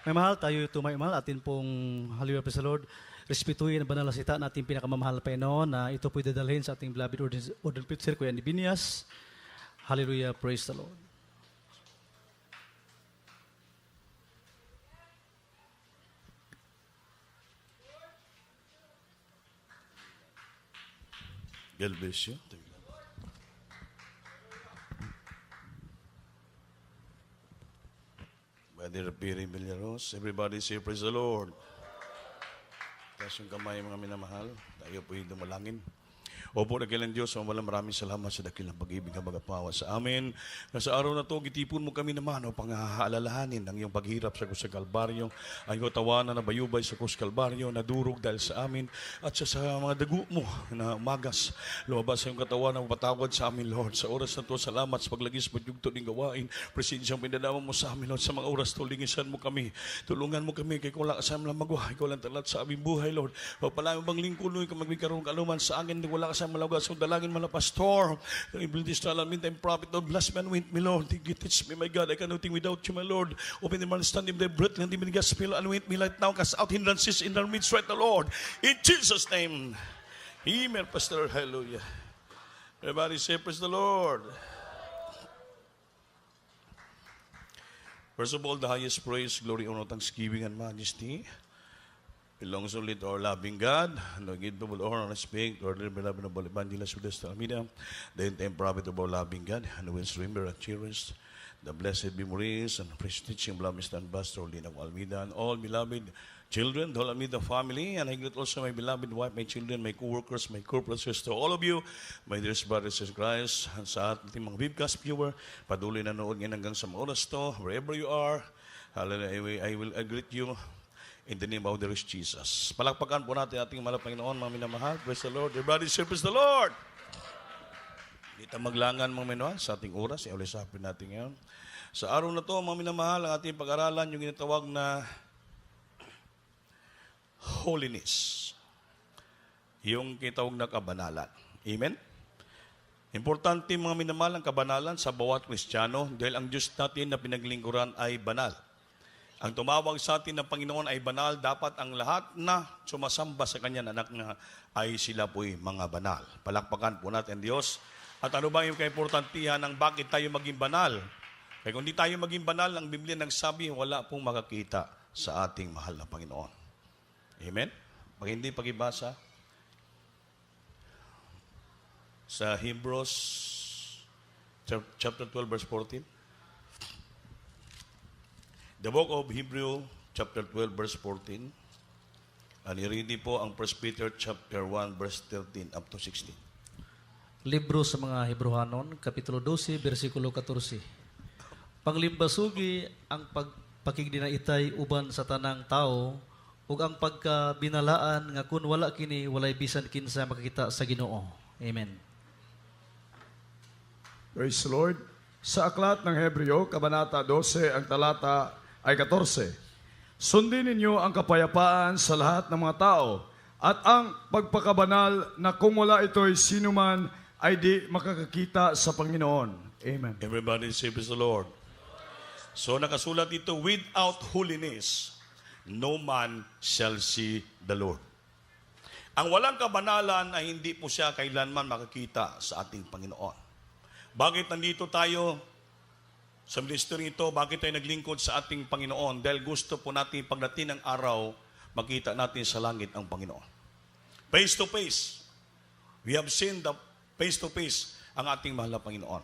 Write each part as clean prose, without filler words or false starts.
May mahal tayo ito, may mahal atin pong hallelujah, praise the Lord. Respetuhin ang banal na salita na ating pinakamamahal pa ino na ito po'y dadalhin sa ating beloved Ordin Pitzer, Kuya Nibinias. Hallelujah, praise the Lord. God bless you. Brother Piri Villaros, everybody say praise the Lord. Taas yung kamay mga minamahal, tayo po'y dumalangin. Opo, dakilang Diyos, maraming salamat sa dakilang pag-ibig na magapawa sa amin. Na sa araw na to, gitipon mo kami naman upang haalalahanin ang iyong paghirap sa Krus Kalbaryo, ang iyong tawanan na bayubay sa Krus Kalbaryo, na durog dahil sa amin, at sa mga dagu mo na umagas, lumabas sa iyong katawan na patawad sa amin, Lord. Sa oras na to, salamat sa paglagis mo yung tuning gawain, presensyang pinadama mo sa amin, Lord. Sa mga oras to, lingisan mo kami, tulungan mo kami, kay wala ka sa aming magwa, ikaw lang talat sa aming buhay, Lord. Pagpalamin bang lingkod mo, ikaw magbikarong kaluman sa akin, wala ka sa malaga sa dalangin mga pastor. Abilities to alam, meantime prophet, Lord, bless me and with me, Lord. You teach me, my God, I cannot think without you, my Lord. Open the understanding of the breath, and the gospel, and with me right now, cast out hindrances in our midst, right, the Lord. In Jesus' name. Amen, Pastor. Hallelujah. Everybody say, praise the Lord. First of all, the highest praise, glory, honor, thanksgiving, and majesty belongs only to our loving God, and we give double honor and respect to our beloved noble evangelist with us, Almeida, the end prophet of our loving God, and we remember and cherish the blessed memories and prestige and beloved Ambassador Lina Almeida, and all beloved children, the whole Almeida family, and I greet also my beloved wife, my children, my co-workers, my corporate to all of you, my dearest brothers and Christ, and sa ating mga webcast viewer, patuloy na nood ngayon hanggang sa mga oras to, wherever you are, hallelujah, I will greet you in the name of the Lord Jesus. Palakpakan po natin ating mahal Panginoon, mga minamahal. Praise the Lord. Everybody say, praise the Lord. Kita maglangan mga minamahal sa ating oras. Iulisapin natin ngayon. Sa araw na to, mga minamahal, ang ating pag-aralan, yung ginatawag na holiness. Yung kinatawag na kabanalan. Amen? Importante mga minamahal ang kabanalan sa bawat Kristiyano dahil ang Diyos natin na pinaglingkuran ay banal. Ang tumawag sa atin ng Panginoon ay banal, dapat ang lahat na sumasamba sa Kanya anak na ay sila po'y mga banal. Palakpakan po natin Diyos. At ano ba yung kaimportantihan ng bakit tayo maging banal? Kaya kung di tayo maging banal, ang Biblia nagsabi, wala pong makakita sa ating mahal na Panginoon. Amen? Pag hindi pag-ibasa, sa Hebrews chapter 12 verse 14, the book of Hebrew, chapter 12, verse 14. And i-read po ang 1 Peter, chapter 1, verse 13 up to 16. Libro sa mga Hebrehanon, Kapitulo 12, versikulo 14. Panglimbasugi ang pagpakigdinaitay uban sa tanang tao, ug ang pagkabinalaan nga kun wala kini, walay bisan kinsa makakita sa Ginoo. Amen. Praise the Lord. Sa aklat ng Hebreo, Kabanata 12, ang talata ay 14. Sundin ninyo ang kapayapaan sa lahat ng mga tao at ang pagpakabanal na kung wala ito'y sinuman ay di makakakita sa Panginoon. Amen. Everybody say, praise the Lord. So nakasulat dito, without holiness, no man shall see the Lord. Ang walang kabanalan ay hindi po siya kailanman makakita sa ating Panginoon. Bakit nandito tayo sa ministry ito, bakit tayo naglingkod sa ating Panginoon? Dahil gusto po natin pagdating ng araw, makita natin sa langit ang Panginoon. Face to face. We have seen the face to face ang ating mahal na Panginoon.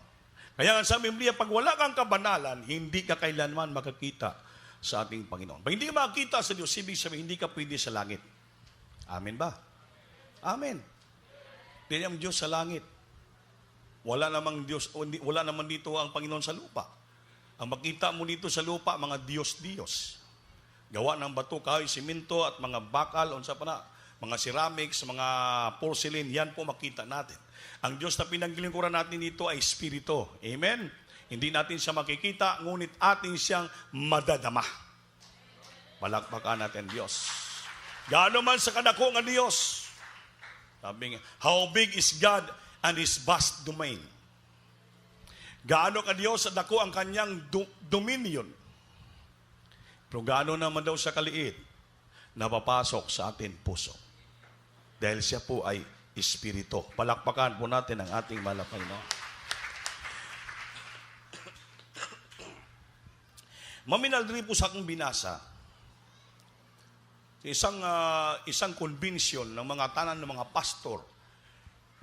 Kaya nga sa Biblia, pag wala kang kabanalan, hindi ka kailanman makakita sa ating Panginoon. Pag hindi ka makakita sa Diyos, ibig sabihin, hindi ka pwede sa langit. Amen ba? Amen. Hindi ang Diyos sa langit. Wala namang Diyos, wala naman dito ang Panginoon sa lupa. Ang makita mo dito sa lupa, mga Diyos-Diyos. Gawa ng bato, kahoy, simento at mga bakal, unsa pa na, mga ceramics, mga porcelain, yan po makita natin. Ang Diyos na pinaglingkuran natin dito ay Espiritu. Amen? Hindi natin siya makikita, ngunit atin siyang madadama. Palakpakan natin Diyos. Gaano man sa kadako ng Diyos. Sabi nga, how big is God and His vast domain? Gaano ka Diyos at ako ang kanyang dominion. Pero gaano naman daw siya kaliit, napapasok sa ating puso. Dahil siya po ay Espiritu. Palakpakan po natin ang ating mahal na Panginoon. Maminaldri po sa akong binasa, isang convention ng mga tanan ng mga pastor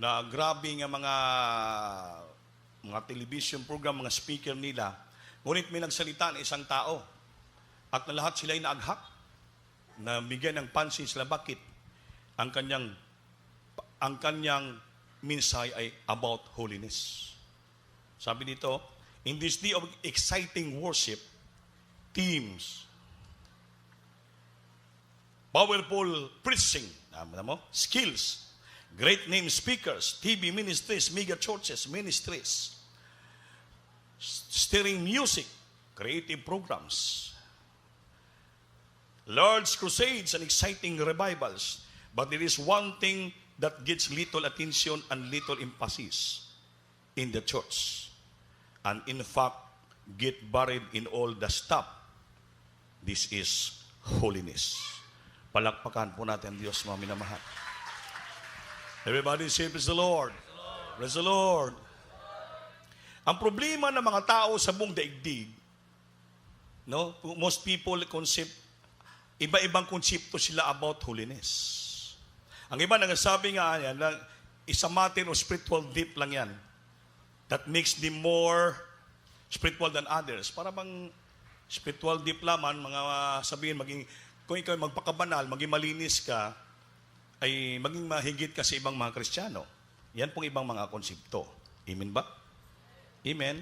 na grabe nga mga television program, mga speaker nila. Ngunit may nagsalita na isang tao at na lahat sila ay naaghak na bigyan ng pansin sila. Bakit? Ang kanyang minsay ay about holiness. Sabi dito, in this day of exciting worship, teams, powerful preaching, skills, great name speakers, TV ministries, mega churches, ministries, stirring music, creative programs, large crusades and exciting revivals. But there is one thing that gets little attention and little emphasis in the church. And in fact, get buried in all the stuff. This is holiness. Palakpakan po natin Diyos, mga minamahal. Everybody say, praise the Lord. Praise the Lord. Ang problema ng mga tao sa buong daigdig, no? Most people iba-ibang konsepto sila about holiness. Ang iba nagsasabi nga yan, is a matter of spiritual deep lang yan. That makes them more spiritual than others. Para bang spiritual deep laman, mga sabihin, kung ikaw magpakabanal, maging malinis ka, ay maging mahigit ka sa ibang mga Kristiyano. Yan pong ibang mga konsepto. Amen ba? Amen?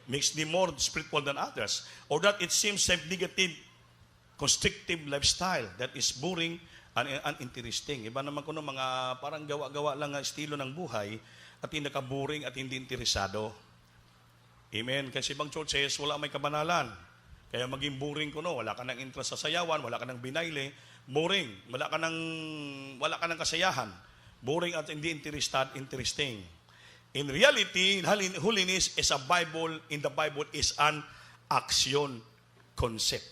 Makes them more spiritual than others. Or that it seems a negative, constrictive lifestyle that is boring and uninteresting. Iba naman ko mga parang gawa-gawa lang ang estilo ng buhay at hindi nakaboring at hindi interesado. Amen? Kasi ibang churches, wala may kabanalan. Kaya maging boring ko, wala ka ng interest sa sayawan, wala ka ng binayle, boring. Wala ka ng kasayahan. Boring at hindi interesting. In reality, holiness is in the Bible is an action concept.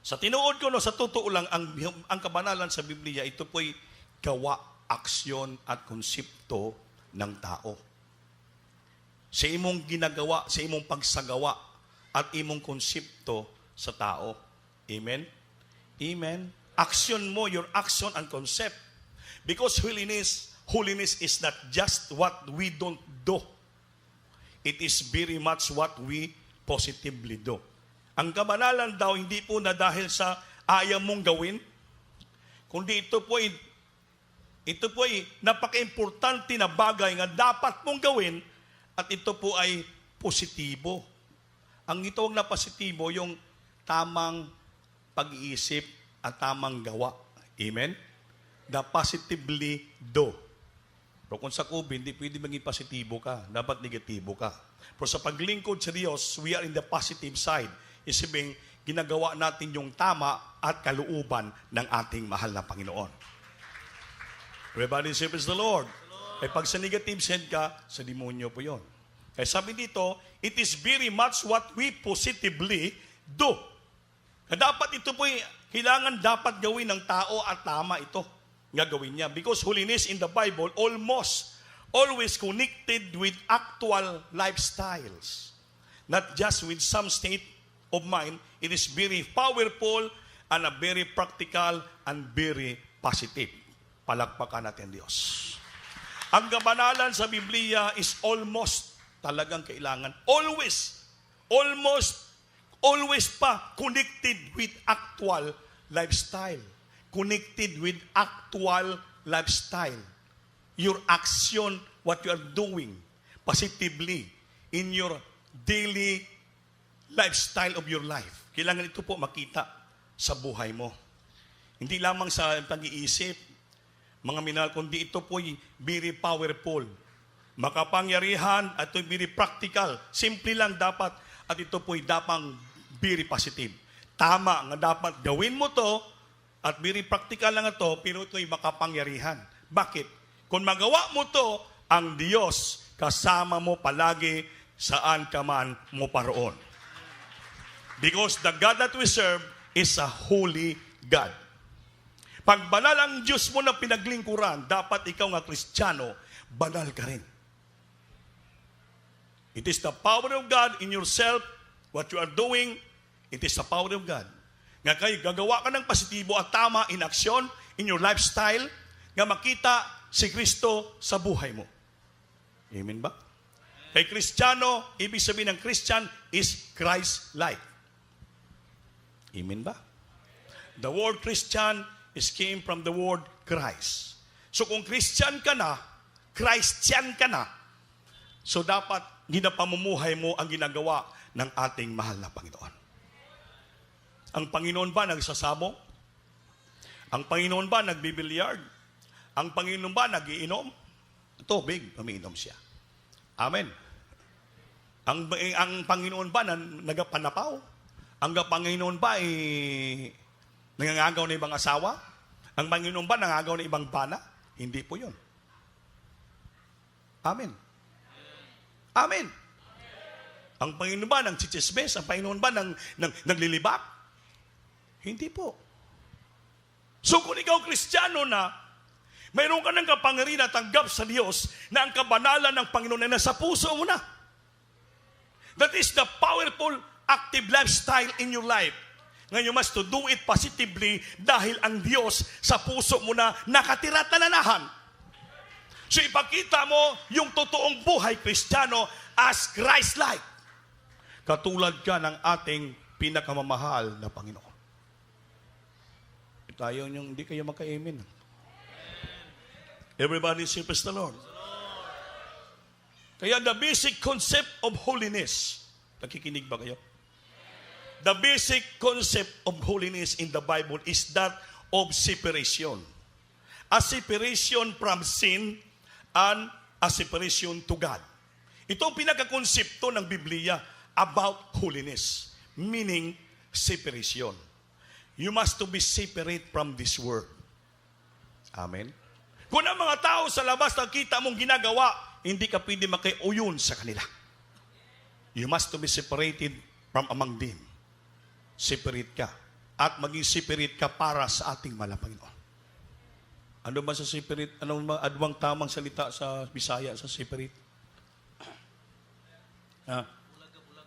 Sa tinuod ko, sa totoo lang, ang kabanalan sa Biblia, ito po'y gawa, aksyon at konsepto ng tao. Sa imong ginagawa, sa imong pagsagawa, at imong konsepto sa tao. Amen? Amen? Action mo, your action and concept. Because holiness is not just what we don't do. It is very much what we positively do. Ang kabanalan daw, hindi po na dahil sa ayaw mong gawin, kundi ito po ay napaka-importante na bagay nga dapat mong gawin at ito po ay positibo. Ang itawag na positibo, yung tamang pag-iisip at tamang gawa. Amen? The positively do. Pero kung sa COVID, hindi pwede maging positibo ka. Dapat negatibo ka. Pero sa paglingkod sa Diyos, we are in the positive side. Isipin, ginagawa natin yung tama at kalooban ng ating mahal na Panginoon. Everybody say, praise the Lord. Eh pag sa negative side ka, sa demonyo po yun. Kaya sabi dito, it is very much what we positively do. Dapat ito po, kailangan dapat gawin ng tao at tama ito. Nga gawin niya. Because holiness in the Bible almost always connected with actual lifestyles. Not just with some state of mind. It is very powerful and a very practical and very positive. Palakpakan natin Diyos. Ang kabanalan sa Biblia is almost talagang kailangan. Always pa connected with actual lifestyle. Connected with actual lifestyle. Your action, what you are doing positively in your daily lifestyle of your life. Kailangan ito po makita sa buhay mo. Hindi lamang sa pag-iisip, mga minahal, kundi ito po very powerful. Makapangyarihan at ito very practical. Simple lang dapat at ito po dapat very positive. Tama nga dapat gawin mo to at very practical lang ito, pero ito'y makapangyarihan. Bakit? Kung magawa mo to, ang Diyos kasama mo palagi saan ka man mo paroon. Because the God that we serve is a holy God. Pag banal ang Diyos mo na pinaglingkuran, dapat ikaw nga Kristiyano, banal ka rin. It is the power of God in yourself, what you are doing, it is the power of God. Nga kayo, gagawa ka ng positibo at tama in action, in your lifestyle, nga makita si Kristo sa buhay mo. Amen ba? Kay Kristiyano, ibig sabihin ng Christian is Christ-like. Amen ba? The word Christian came from the word Christ. So kung Christian ka na, Christian ka na, so dapat ginapamumuhay mo ang ginagawa ng ating mahal na Panginoon. Ang Panginoon ba nagsasabong? Ang Panginoon ba nagbibilyard? Ang Panginoon ba nagiinom? Tubig, umiinom siya. Amen. Ang Panginoon ba nagapanapaw? Ang Panginoon ba nangangagaw ng ibang asawa? Ang Panginoon ba nangagaw ng ibang bana? Hindi po yun. Amen. Amen. Ang Panginoon ba ng chichismes? Ang Panginoon ba naglilibak? Hindi po. So kung ikaw Kristiyano na, mayroon ka ng kapangyarihan na tanggap sa Diyos na ang kabanalan ng Panginoon ay nasa puso mo na. That is the powerful, active lifestyle in your life. Ngayon, you must to do it positively dahil ang Diyos sa puso mo na nakatira at nananahan. So ipakita mo yung totoong buhay Kristiyano as Christ-like. Katulad ka ng ating pinakamamahal na Panginoon. Tayo yung hindi kayo maka-amen. Everybody say, praise the Lord. Kaya the basic concept of holiness, nakikinig ba kayo? The basic concept of holiness in the Bible is that of separation. A separation from sin and a separation to God. Ito ang pinakakonsepto ng Biblia about holiness, meaning separation. You must to be separate from this world. Amen? Kung ang mga tao sa labas nakita mong ginagawa, hindi ka pwede makiuyon sa kanila. You must to be separated from among them. Separate ka. At maging separate ka para sa ating mahal na Panginoon. Ano ba sa separate? Anong tamang salita sa Bisaya sa separate?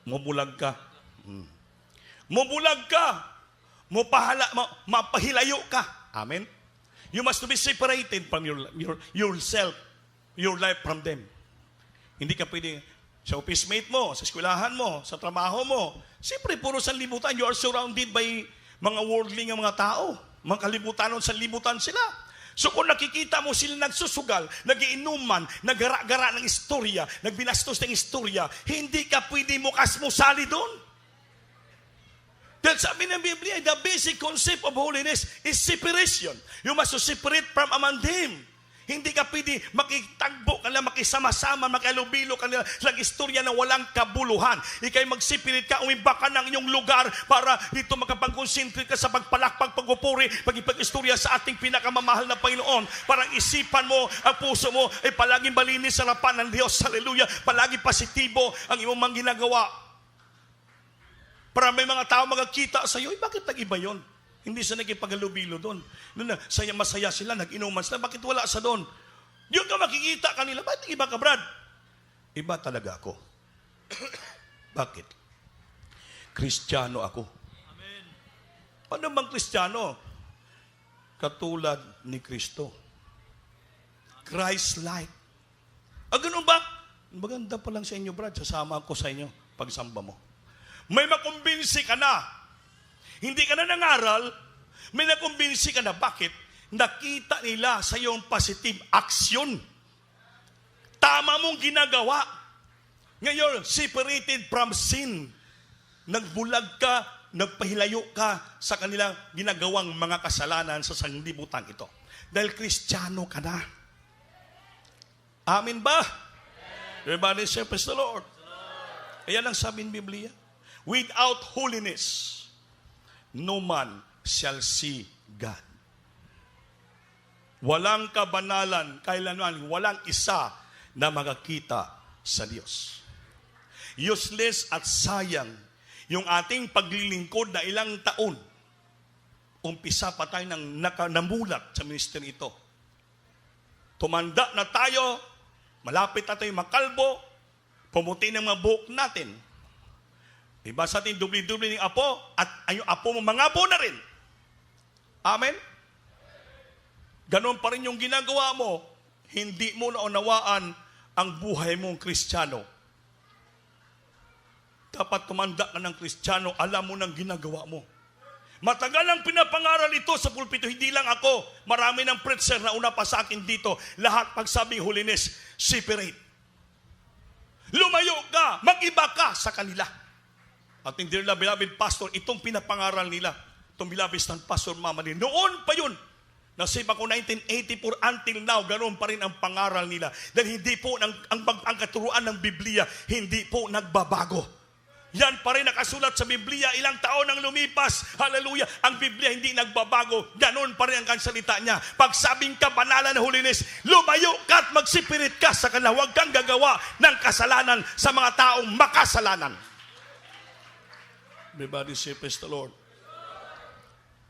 Mubulag ka. Mubulag ka. Mapahilayo ka. Amen? You must be separated from yourself, your life from them. Hindi ka pwede sa office mate mo, sa eskwelahan mo, sa trabaho mo. Siyempre, puro sa libutan. You are surrounded by mga worldly ng mga tao. Mga kalibutanon sa libutan sila. So kung nakikita mo sila nagsusugal, nagiinuman, naggara-gara ng istorya, nagbinastos ng istorya, hindi ka pwede mo kasmusali doon. Dahil sabi ng Biblia, the basic concept of holiness is separation. You must separate from among them. Hindi ka pwede makitagbo ka nila, makisama-sama, makialubilo ka nila sa istorya na walang kabuluhan. Ika'y mag-separate ka, umiba ka ng iyong lugar para dito makapag-concentrate ka sa pagpalakpag, pagpupuri, pag-istorya sa ating pinakamamahal na Panginoon. Parang isipan mo, ang puso mo ay palaging malinis sa harapan ng Diyos. Hallelujah. Palagi positibo ang iyong mga ginagawa. Para may mga tao magkita sa iyo, bakit nag-iba yun? Hindi sa nagipaghalubilo doon. Masaya sila, nag-inuman sila. Bakit wala sa doon? Yun ka makikita kanila. Bakit iba ka, Brad? Iba talaga ako. Bakit? Kristiyano ako. Amen. Ano bang Kristiyano? Katulad ni Kristo. Christ-like. Ganun ba? Maganda pa lang sa inyo, Brad. Sasama ako sa inyo pagsamba mo. May makumbinsi ka na. Hindi ka na nangaral, may nakumbinsi ka na. Bakit? Nakita nila sa iyong positive action. Tama mong ginagawa. Ngayon, separated from sin. Nagbulag ka, nagpahilayo ka sa kanilang ginagawang mga kasalanan sa sanglibutan ito. Dahil Kristiyano ka na. Amen ba? Everybody say, praise the Lord. Ayan ang sabi ng Biblia. Without holiness, no man shall see God. Walang kabanalan, kailanman, walang isa na makakita sa Diyos. Useless at sayang Yung ating paglilingkod na ilang taon, umpisa pa tayo ng namulat sa ministry ito. Tumanda na tayo, malapit na tayo makalbo, pumuti ng mga buhok natin. Diba sa ating dubli-dubli ng apo, at yung apo mo, mga apo na rin. Amen? Ganon pa rin yung ginagawa mo, hindi mo naunawaan ang buhay mong Kristiyano. Dapat tumanda ka ng Kristiyano, alam mo ng ginagawa mo. Matagal ang pinapangaral ito sa pulpito, hindi lang ako. Marami ng preacher na una pa sa akin dito. Lahat pagsabing holiness, separate. Lumayo ka, mag-iba ka sa kanila. At dear beloved pastor, itong pinapangaral nila, itong beloved pastor Mama Lynn, noon pa yun, nasave ako 1984 until now, ganoon pa rin ang pangaral nila. Dahil hindi po, ang katuruan ng Biblia, hindi po nagbabago. Yan pa rin nakasulat sa Biblia, ilang taon nang lumipas. Hallelujah. Ang Biblia hindi nagbabago. Ganon pa rin ang salita niya. Pag sabing kabanalan na holiness, lumayo ka at magsipirit ka sa kanila. Huwag kang gagawa ng kasalanan sa mga taong makasalanan. Everybody say, praise the Lord.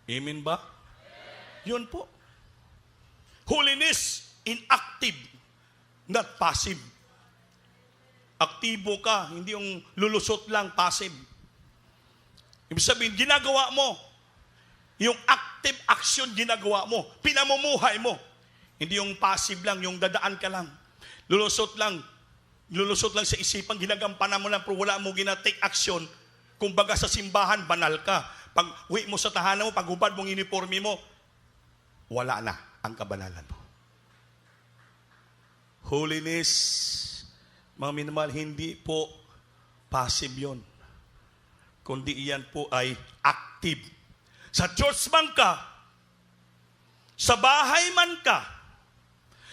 Amen ba? Yun po. Holiness in active, not passive. Aktibo ka, hindi yung lulusot lang, passive. Ibig sabihin, ginagawa mo. Yung active action ginagawa mo. Pinamumuhay mo. Hindi yung passive lang, yung dadaan ka lang. Lulusot lang sa isipan, ginagampanan mo lang, pero wala mo gina-take action. Kumbaga sa simbahan, banal ka. Pag uwi mo sa tahanan mo, pag hubad mong uniforme mo, wala na ang kabanalan mo. Holiness, mga minamahal, hindi po passive yun. Kundi iyan po ay active. Sa church man ka, sa bahay man ka,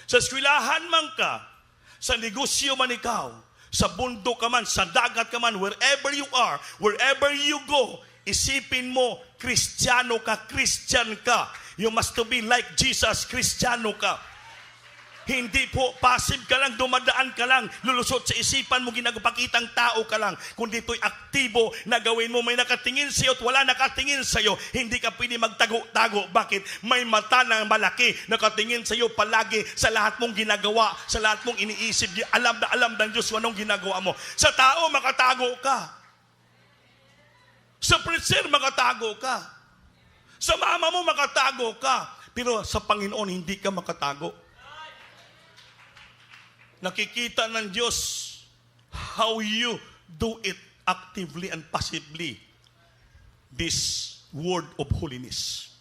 sa eskwelahan man ka, sa negosyo man ikaw, sa bundok ka man, sa dagat ka man, wherever you are, wherever you go, isipin mo, Kristiyano ka, Christian ka. You must to be like Jesus, Kristiyano ka. Hindi po passive ka lang, dumadaan ka lang, lulusot sa isipan mo, ginagpakitang tao ka lang. Kundi ito'y aktibo na gawin mo. May nakatingin sa iyo at wala nakatingin sa iyo. Hindi ka pwede magtago-tago. Bakit? May mata na malaki nakatingin sa iyo palagi sa lahat mong ginagawa, sa lahat mong iniisip. Alam na alam ng Diyos kung anong ginagawa mo. Sa tao, makatago ka. Sa preacher, makatago ka. Sa mama mo, makatago ka. Pero sa Panginoon, hindi ka makatago. Nakikita ng Diyos how you do it actively and passively. This word of holiness.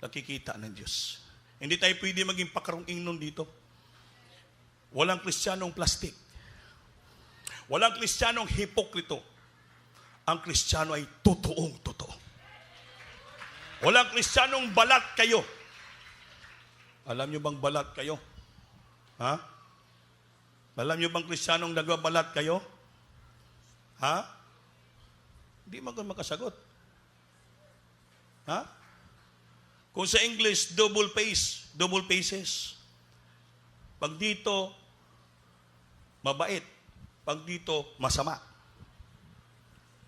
Nakikita ng Diyos. Hindi tayo pwede maging pakarong nun dito. Walang Kristiyanong plastic. Walang Kristiyanong hipokrito. Ang Kristiyano ay totoong totoo. Walang Kristiyanong balat kayo. Alam nyo bang balat kayo? Ha? Alam nyo bang Kristiyanong nagbabalat kayo? Ha? Hindi makasagot. Ha? Kung sa English, double faces. Pag dito, mabait. Pag dito, masama.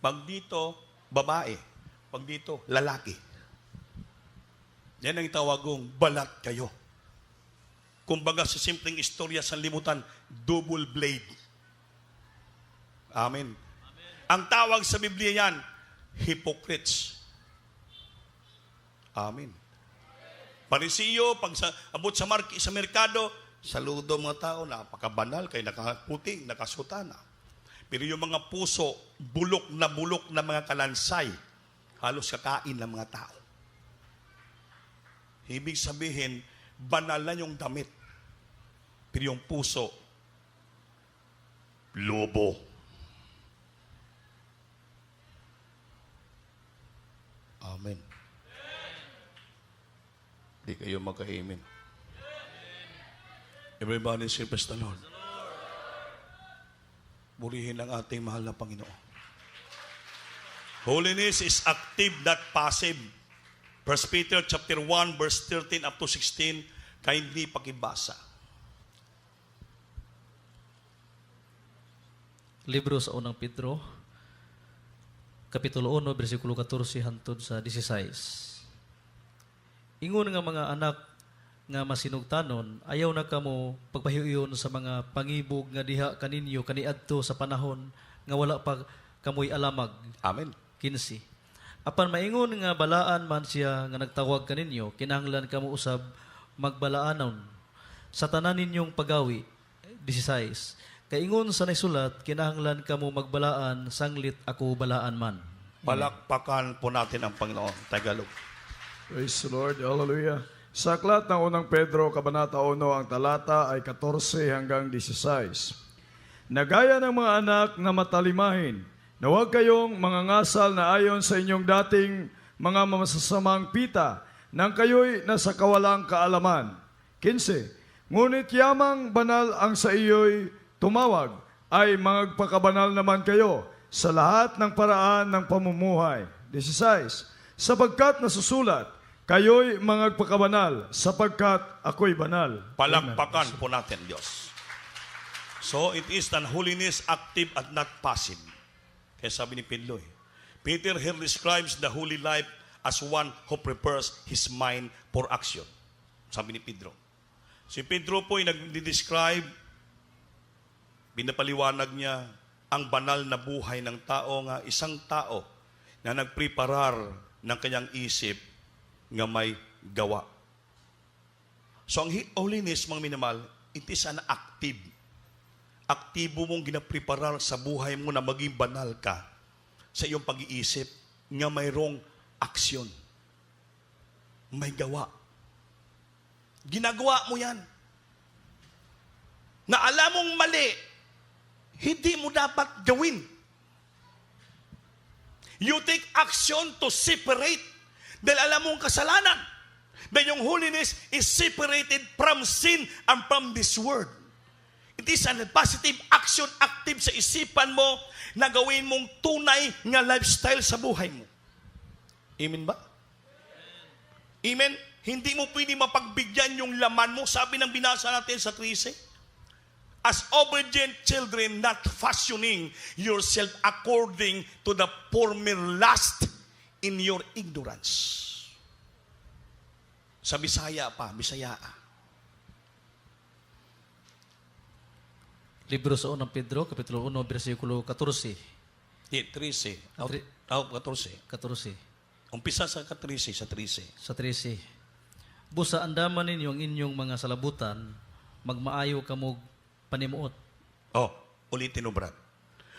Pag dito, babae. Pag dito, lalaki. Yan ang tawagong balat kayo. Kumbaga sa simpleng istorya sa limutan, double blade. Amen. Ang tawag sa Biblia yan, hypocrites. Amen. Parisiyo, pag abot sa merkado, saludo mga tao, napakabanal, kay nakaputing, nakasutana. Pero yung mga puso, bulok na mga kalansay, halos kakain ng mga tao. Ibig sabihin, banal na yung damit. Pero yung puso, lobo. Amen. Di kayo magka-amen. Everybody say, praise the Lord. Purihin ang ating mahal na Panginoon. Holiness is active, not passive. 1 Peter chapter 1, verse 13 up to 16, kindly pakibasa. Libro sa unang Pedro, Kapitulo 1, versikulo 14 hantod sa 16. Ingon nga mga anak nga masinugtanon, ayaw na kamo pagpahiuyon sa mga pangibog nga diha kaninyo kaniadto sa panahon nga wala pa kamoy alamag. Amen. 15. Apan maingon nga balaan man siya nga nagtawag kaninyo, kinahanglan kamo usab magbalaanon sa tanan ninyong pagawi. 16. Kaingon sa naisulat, kinahanglan kamo magbalaan, sanglit ako balaan man. Palakpakan po natin ang Panginoon. Tagalog. Praise the Lord. Hallelujah. Sa aklat ng unang Pedro, Kabanata 1, ang talata ay 14 hanggang 16. Nagaya ng mga anak na matalimahin, na huwag kayong mangangasal na ayon sa inyong dating mga masasamang pita, nang kayo'y nasa kawalang kaalaman. 15. Ngunit yamang banal ang sa iyo'y tumawag, ay magpakabanal naman kayo sa lahat ng paraan ng pamumuhay. 16. Sapagkat nasusulat, kayo'y magpakabanal sapagkat ako'y banal. Palakpakan po natin, Diyos. So, it is an holiness active at not passive. Kaya sabi ni Pedro, Peter here describes the holy life as one who prepares his mind for action. Sabi ni Pedro. Si Pedro po ay nag-describe, pinapaliwanag niya ang banal na buhay ng tao nga isang tao na nagpreparar ng kanyang isip nga may gawa. So ang holiness, mga minamahal, it is an active. Aktibo mong ginapreparar sa buhay mo na maging banal ka sa iyong pag-iisip nga mayroong aksyon. May gawa. Ginagawa mo yan. Na alam mong mali, hindi mo dapat gawin. You take action to separate. Dahil alam mong kasalanan. Dahil yung holiness is separated from sin and from this world. It is a positive action, active sa isipan mo na gawin mong tunay nga lifestyle sa buhay mo. Amen ba? Amen? Hindi mo pwede mapagbigyan yung laman mo. Sabi ng binasa natin sa 13, as obedient children, not fashioning yourself according to the former lust in your ignorance. Sa Bisaya pa, Bisaya. Libro sa unang Pedro, Kapitulo 1, versikulo 14. 13. 14. 14. Umpisa sa 13, sa 13. Sa 13. Busa andaman ninyo ang inyong mga salabutan, magmaayo kamog panimuot. Oh, ulitin mo, Brad.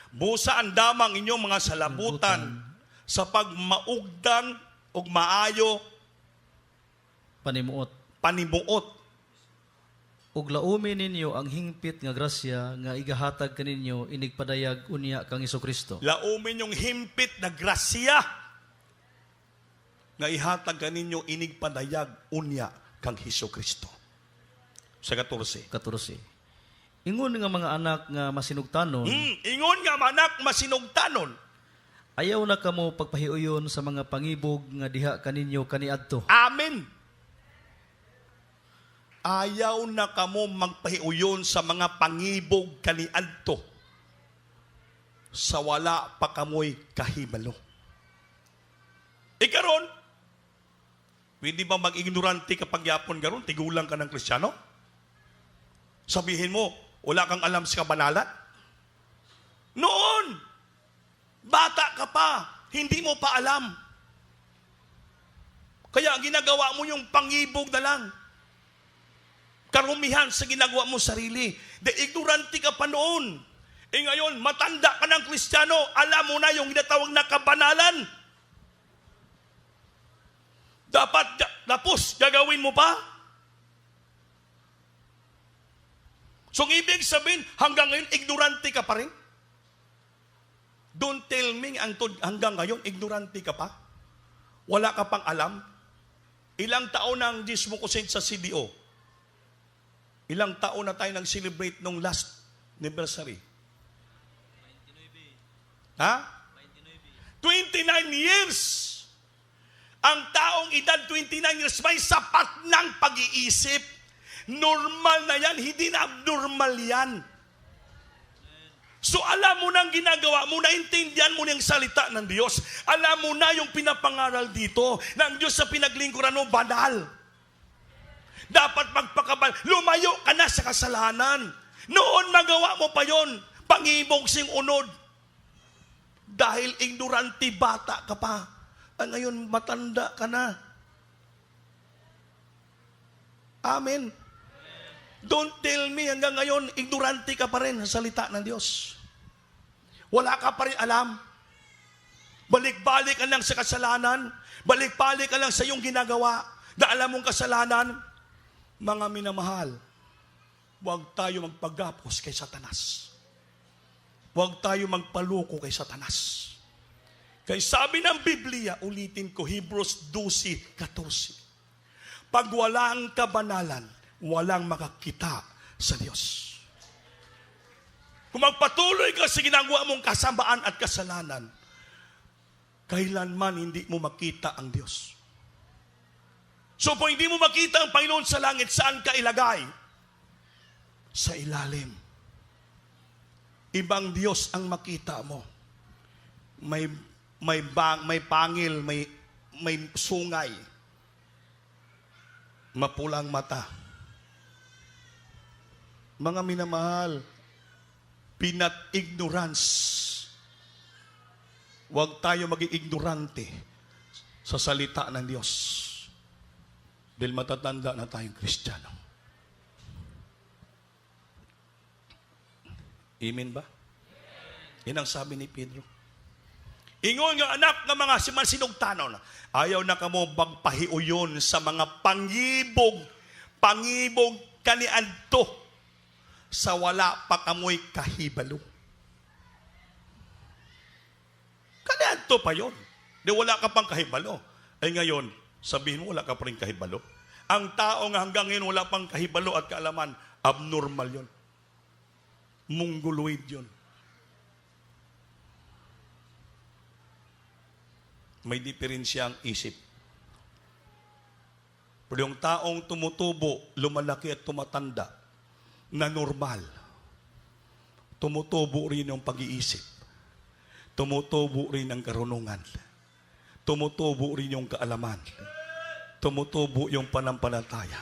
Busa ang damang inyong mga salabutan sa pagmaugdan o maayo Panimuot. panimuot. Ug laumi ninyo ang hingpit nga grasya nga igahatag kaninyo inigpadayag unya kang Hesukristo. Laumin yung himpit na grasya nga ihatag kaninyo inigpadayag unya kang Hesukristo. Sa 14. 14. Ingon nga mga anak nga masinugtanon, Ingon nga manak masinugtanon. ayaw na kamo pagpahiuyon sa mga pangibog nga diha kaninyo kaniadto. Amen. Ayaw na kamo magpahiuyon sa mga pangibog kaniadto sa wala pa kamoy kahibalo. Ikaron, pwede ba mag-ignorante kapag yapon garon, tigulang ka ng Kristiyano? Sabihin mo, wala kang alam sa kabanalan? Noon, bata ka pa, hindi mo pa alam. Kaya ginagawa mo yung pangibog na lang. Karumihan sa ginagawa mo sarili. Dahil ignorante ka pa noon. Ngayon, matanda ka ng Kristiyano, alam mo na yung ginatawag na kabanalan. Dapat, tapos, gagawin mo pa? So, ang ibig sabihin, hanggang ngayon, ignorante ka pa rin? Don't tell me, hanggang ngayon, ignorante ka pa? Wala ka pang alam? Ilang taon nang Diyos mo kusin sa CDO? Ilang taon na tayo nag-celebrate nung last anniversary? 29. Ha? 29 years! Ang taong edad 29 years may sapat ng pag-iisip. Normal na yan, hindi na abnormal yan. So alam mo na ang ginagawa mo, naintindihan mo na yung salita ng Diyos. Alam mo na yung pinapangaral dito, na ang Diyos sa pinaglingkuran mo, banal. Dapat magpakabal. Lumayo ka na sa kasalanan. Noon magawa mo pa yon, pangibog sing unod. Dahil ignorante bata ka pa. Ngayon matanda ka na. Amen. Don't tell me hanggang ngayon, ignorante ka pa rin sa salita ng Diyos. Wala ka pa rin alam. Balik-balik ka lang sa kasalanan. Balik-balik ka lang sa iyong ginagawa. Na alam mong kasalanan. Mga minamahal, huwag tayo magpagapos kay Satanas. Huwag tayo magpaluko kay Satanas. Kaya sabi ng Biblia, ulitin ko, Hebrews 12:14. Pag walang kabanalan, walang makakita sa Diyos. Kung magpatuloy ka sa ginagawa mong kasamaan at kasalanan, kailanman hindi mo makita ang Diyos. So kung hindi mo makita ang Panginoon sa langit, saan ka ilagay? Sa ilalim. Ibang Diyos ang makita mo. May pangil, may sungay, mapulang mata. Mga minamahal, pinat ignorance. Huwag tayo maging ignorante sa salita ng Diyos. Dahil matatanda na tayong Kristiyano. Amen ba? Yan ang sabi ni Pedro. Ingon nga anak ng mga sinugtanon, ayaw na kamo magpahiuyon sa mga pangibog kaniadto sa wala pa kamoy kahibalo. Kaniadto pa yon. Di wala ka pang kahibalo. Ay ngayon, sabihin mo wala ka pa rin kahibalo. Ang tao nga hanggang ngayon wala pang kahibalo at kaalaman, abnormal yon. Mongoloid yon. May diferensya ang isip. Pero yung taong tumutubo, lumalaki at tumatanda, na normal, tumutubo rin yung pag-iisip. Tumutubo rin ang karunungan. Tumutubo rin yung kaalaman. Tumutubo yung panampalataya.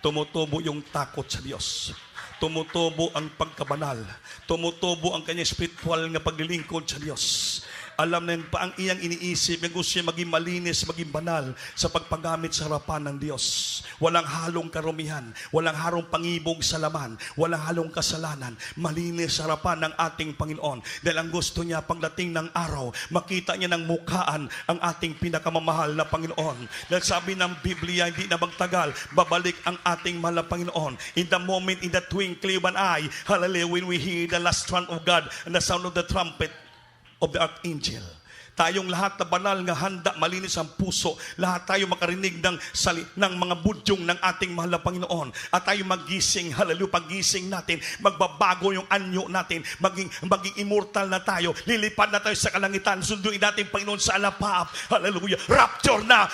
Tumutubo yung takot sa Diyos. Tumutubo ang pagkabanal. Tumutubo ang kanyang spiritual na paglilingkod sa Diyos. Alam na pa ang iyang iniisip, yung gusto niya maging malinis, maging banal sa pagpagamit sa harapan ng Diyos. Walang halong karumihan, walang halong pangibog sa laman, walang halong kasalanan, malinis sa harapan ng ating Panginoon. Dahil ang gusto niya, pagdating ng araw, makita niya ng mukhaan ang ating pinakamamahal na Panginoon. Dahil sabi ng Biblia, hindi na magtagal, babalik ang ating mahal na Panginoon. In the moment, in the twinkling of an eye, hallelujah, when we hear the last trump of God and the sound of the trumpet of the archangel. Tayong lahat na banal nga handa, malinis ang puso. Lahat tayo makarinig ng mga budyong ng ating mahal na Panginoon. At tayo magising, hallelujah, pagising natin, magbabago yung anyo natin, maging immortal na tayo, lilipad na tayo sa kalangitan, sunduin natin Panginoon sa alapap, hallelujah, rapture na,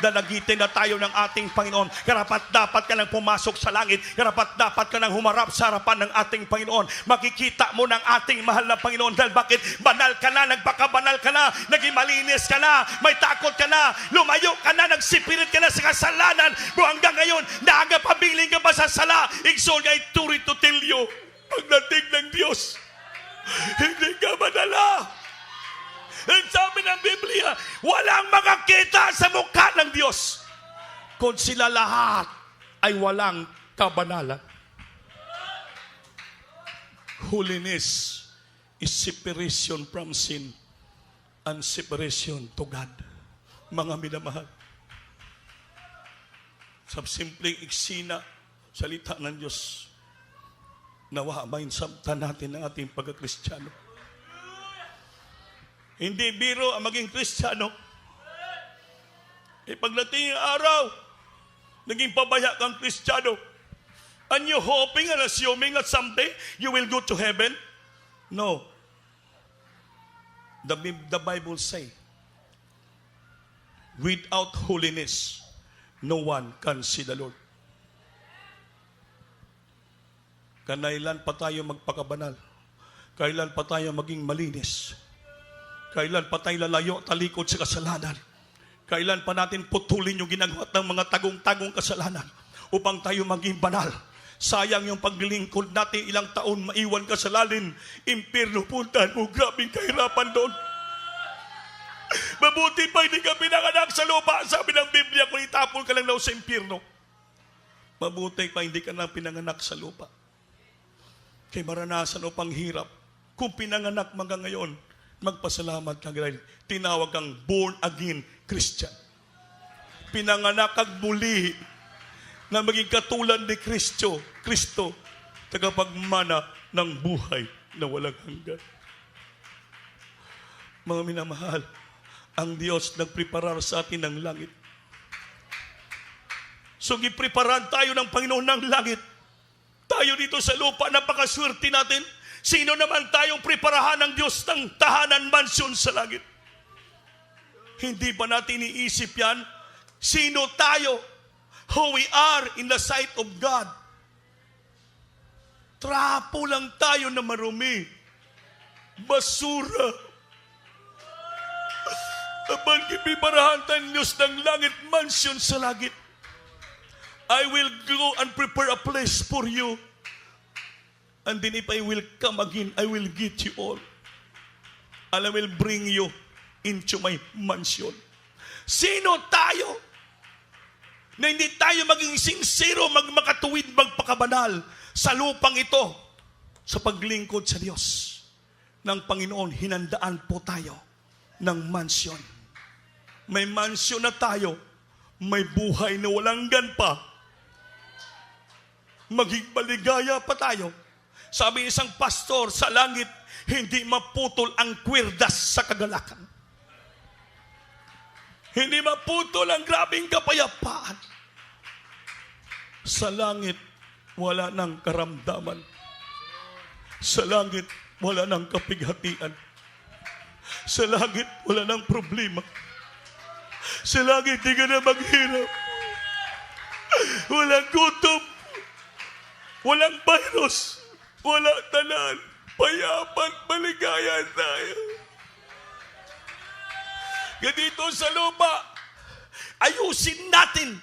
dalagitin na tayo ng ating Panginoon. Karapat dapat ka lang pumasok sa langit, karapat dapat ka lang humarap sa harapan ng ating Panginoon. Makikita mo ng ating mahal na Panginoon. Dahil bakit? Banal ka na, nagpakabanal ka na, naging malinis ka na, may takot ka na, lumayo ka na, nagsipirit ka na sa kasalanan, pero hanggang ngayon, nakagapabiling ka ba sa sala? Igsoon nga ituri to tell you, pagdating ng Diyos, hindi ka madala. Ang sabi ng Biblia, walang makakita sa mukha ng Diyos kung sila lahat ay walang kabanalan. Holiness is separation from sin and separation to God. Mga minamahal, sa simpleng iksina, salita ng Diyos, nawa mainsamtan natin ang ating pagkakristyano. Hindi biro ang maging Kristiyano. Pagdating ang araw, naging pabaya kang Kristiyano. And you hoping and assuming that someday you will go to heaven? No. The Bible say, without holiness, no one can see the Lord. Kanailan pa tayo magpakabanal? Kailan pa tayo maging malinis? Kailan pa tayo lalayo, talikod sa kasalanan? Kailan pa natin putulin yung ginagawa ng mga tagong-tagong kasalanan upang tayo maging banal? Sayang yung paglilingkod natin, ilang taon maiwan ka sa lalim, impyerno puntahan mo, grabing kahirapan doon. Mabuti pa hindi ka pinanganak sa lupa, sabi ng Biblia, kung itapon ka lang daw sa impyerno. Mabuti pa hindi ka nang pinanganak sa lupa. Kay maranasan o panghirap, kung pinanganak mga ngayon, magpasalamat ka dahil tinawag kang born again Christian. Pinanganak kang muli na maging katulad ni Kristo, tagapagmana ng buhay na walang hanggan. Mga minamahal, ang Diyos nagpreparar sa atin ng langit. So, gipreparan tayo ng Panginoon ng langit. Tayo dito sa lupa, napakaswerte natin. Sino naman tayong preparahan ng Diyos ng tahanan, mansyon sa langit? Hindi ba natin iisip yan? Sino tayo? Who we are in the sight of God. Trapo lang tayo na marumi. Basura. Abang ipiparahan tayo ng Diyos ng langit, mansyon sa langit. I will go and prepare a place for you. And then if I will come again, I will get you all. And I will bring you into my mansion. Sino tayo na hindi tayo maging sincero, magmakatuwid, magpakabanal sa lupang ito sa paglingkod sa Diyos ng Panginoon? Hinandaan po tayo ng mansion. May mansion na tayo, may buhay na walang ganpa, maging maligaya pa tayo. Sabi isang pastor, sa langit, hindi maputol ang kwirdas sa kagalakan. Hindi maputol ang grabing kapayapaan. Sa langit, wala nang karamdaman. Sa langit, wala nang kapighatian. Sa langit, wala nang problema. Sa langit, di ka na maghirap. Walang gutom. Walang virus. Wala tanan. Payapan, maligaya tayo. Ganito sa lupa, ayusin natin,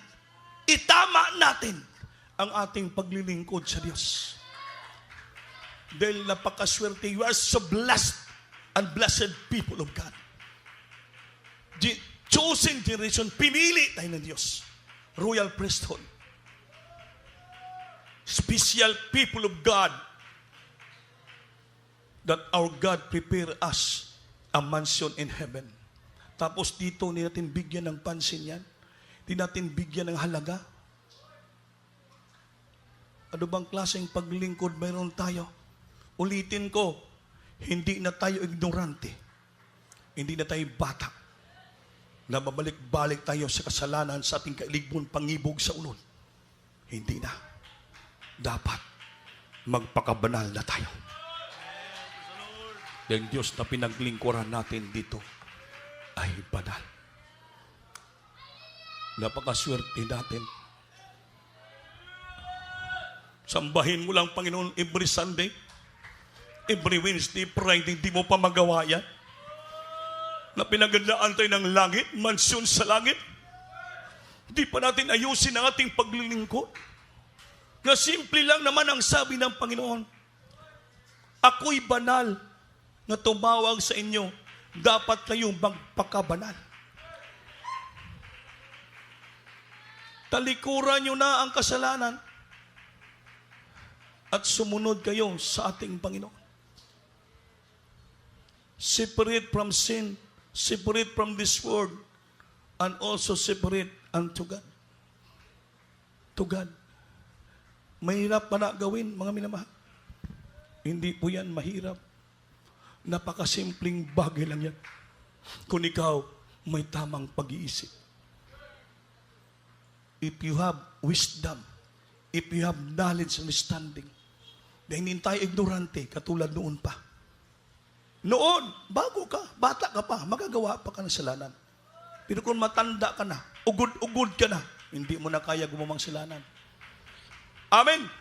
itama natin ang ating paglilingkod sa Diyos. Dahil napakaswerte, you are so blessed and blessed people of God. The chosen generation, pinili tayo ng Diyos. Royal priesthood. Special people of God, that our God prepare us a mansion in heaven. Tapos dito, hindi natin bigyan ng pansin yan. Hindi natin bigyan ng halaga. Ano bang klaseng paglingkod mayroon tayo? Ulitin ko, hindi na tayo ignorante. Hindi na tayo bata. Na babalik-balik tayo sa kasalanan sa ating kailigmon pangibog sa ulol. Hindi na. Dapat magpakabanal na tayo. Dahil Diyos na pinaglingkuran natin dito ay banal. Napakaswerte natin. Sambahin mo lang, Panginoon, every Sunday, every Wednesday, Friday, hindi mo pa magawa yan. Na pinagandaan tayo ng langit, mansyon sa langit. Hindi pa natin ayusin ang ating paglilingkod. Na simple lang naman ang sabi ng Panginoon, ako'y banal na tumawag sa inyo, dapat kayong magpakabanal. Talikuran nyo na ang kasalanan at sumunod kayo sa ating Panginoon. Separate from sin, separate from this world, and also separate unto God. To God. Mahirap pa na gawin, mga minamahal. Hindi po yan mahirap. Napakasimpleng bagay lang yan. Kung ikaw may tamang pag-iisip. If you have wisdom, if you have knowledge and understanding, dahil hindi tayo ignorante, katulad noon pa. Noon, bago ka, bata ka pa, magagawa pa ka ng salanan. Pero kung matanda ka na, ugod-ugod ka na, hindi mo na kaya gumamang salanan. Amen?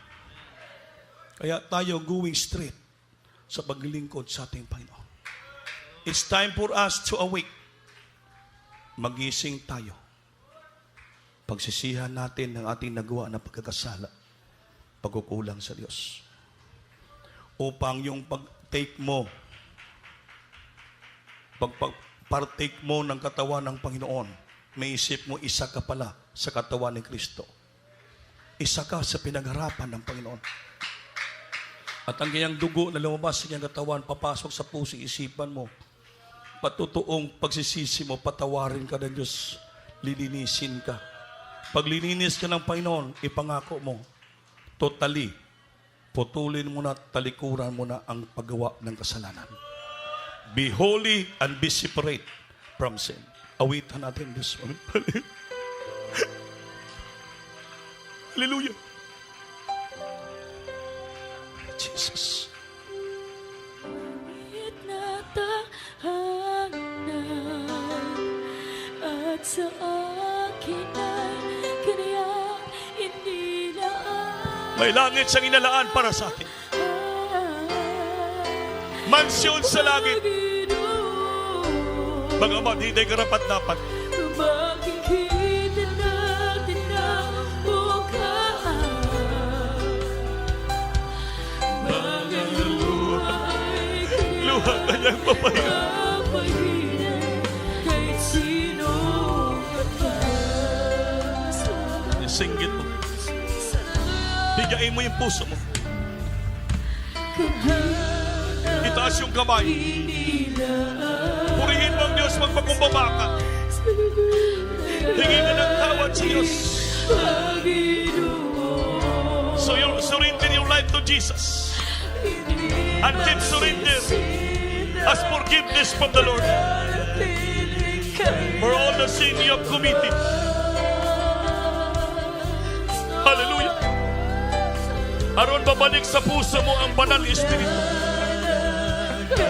Kaya tayo going straight sa paglilingkod sa ating Panginoon. It's time for us to awake. Magising tayo. Pagsisihan natin ang ating nagawa na pagkakasala, pagkukulang sa Diyos. Upang yung pag-take mo, partake mo ng katawan ng Panginoon, may isip mo, isa ka pala sa katawan ni Kristo. Isa ka sa pinagharapan ng Panginoon. At ang kanyang dugo na lumabas sa kanyang katawan, papasok sa puso, isipan mo, patutuong pagsisisi mo, patawarin ka ng Diyos, lilinisin ka. Pag lininis ka ng Panginoon, ipangako mo, totally, putulin mo na, talikuran mo na ang paggawa ng kasalanan. Be holy and be separate from sin. Awitan natin this moment. Hallelujah. Jesus. Na tahanan at sa akin ay kanyang inilaan. May langit siyang inalaan para sa atin. Mansyon sa langit. Bagamat hindi karapat-dapat. Makikita natin ang bukaan. Mga luhay Luha kanyang papahinga. papahinay kahit sino man. Singgit mo. Bigayin mo yung puso mo. Itaas yung kamay. Purihin mo ang Diyos, magpakumbaba ka. Hingin ka ng tawad sa Diyos. So you surrender your life to Jesus. And then surrender. Ask forgiveness from the Lord for all the sin you have committed. Hallelujah. Aron babalik sa puso mo ang banal na Espiritu.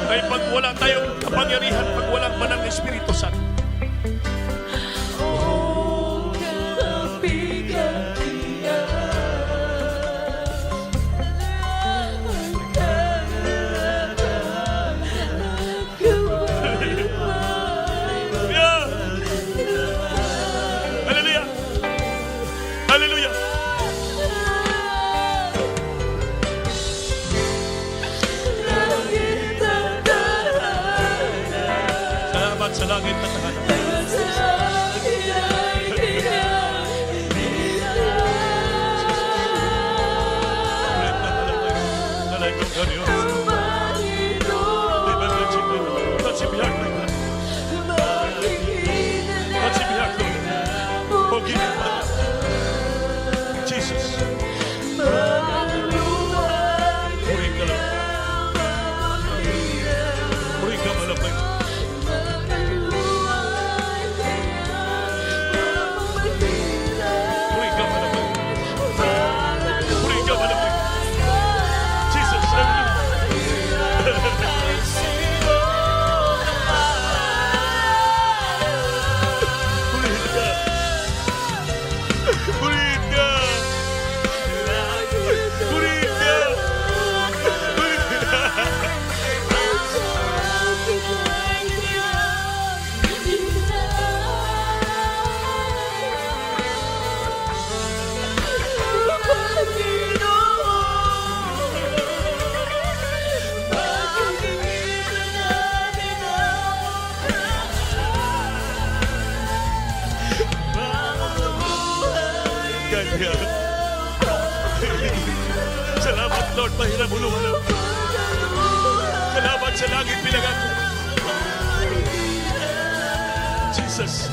Ay pag wala tayong kapangyarihan, pag walang banal na Espiritu Santo. Yeah. Hallelujah. Hallelujah. Salamat sa langit na tahanan. Touch him here, Lord. Touch him here, Lord. Forgive him, Father. Jesus. Purihin ka lang. Purihin ka malapay. Purihin ka malapay. Purihin ka malapay. Jesus, hallelujah. Purihin ka. Purihin ka. Purihin ka. Purihin ka. Kanya. Salamat, Lord, mahirap uluhan. Salamat sa langit bilagan mo. Jesus.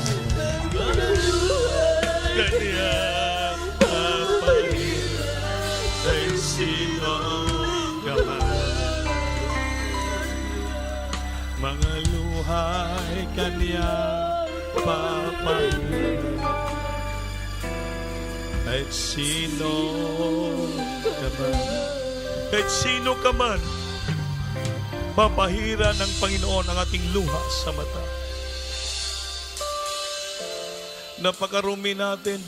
Kanya papahin ay sino ka man. Mga luhay kanya papahin. Kahit sino ka man, kahit sino ka man, papahira ng Panginoon ang ating luha sa mata. Napakarumi natin,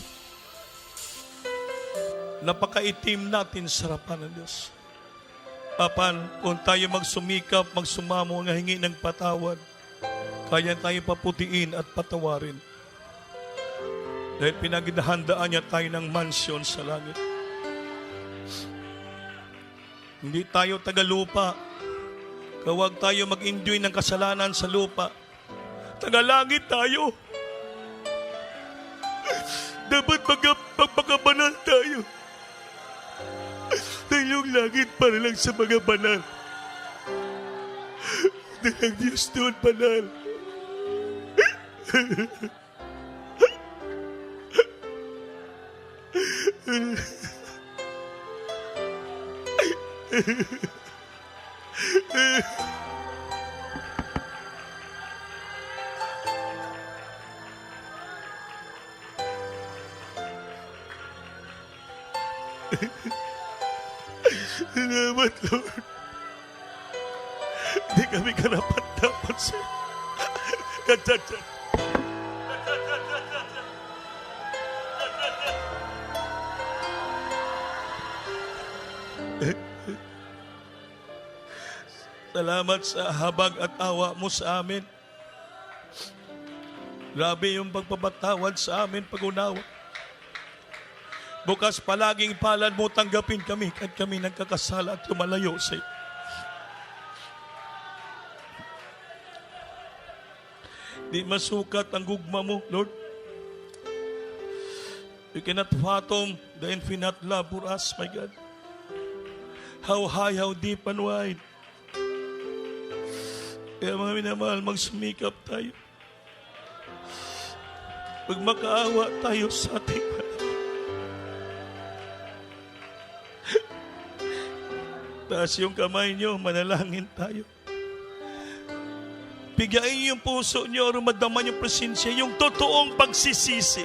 napakaitim natin sa harapan ng Diyos. Apan, kung tayo magsumikap, magsumamo, nga hingi ng patawad, kaya tayo paputiin at patawarin. Dahil pinagdahandaan niya tayo ng mansyon sa langit. Hindi tayo tagalupa. Kawag tayo mag-enjoy ng kasalanan sa lupa. Tagalangit tayo. Dapat magpakabanal tayo. Dahil yung langit para lang sa mga banal. Dahil ang Diyos doon banal. Salamat, Lord. Hindi kami karapat-dapat sa... Katsatsat. Salamat sa habag at awa mo sa amin. Grabe yung pagpapatawad sa amin, pag-unawa. Bukas palaging palad mo tanggapin kami kahit kami nagkakasala at lumalayo sa iyo. Di masukat ang gugma mo, Lord. You cannot fathom the infinite love for us, my God. How high, how deep and wide. Kaya mga minamahal, magsumikap tayo. Magmakaawa tayo sa ating taas yung kamay nyo, manalangin tayo. Bigayin yung puso nyo, rumadaman yung presensya, yung totoong pagsisisi.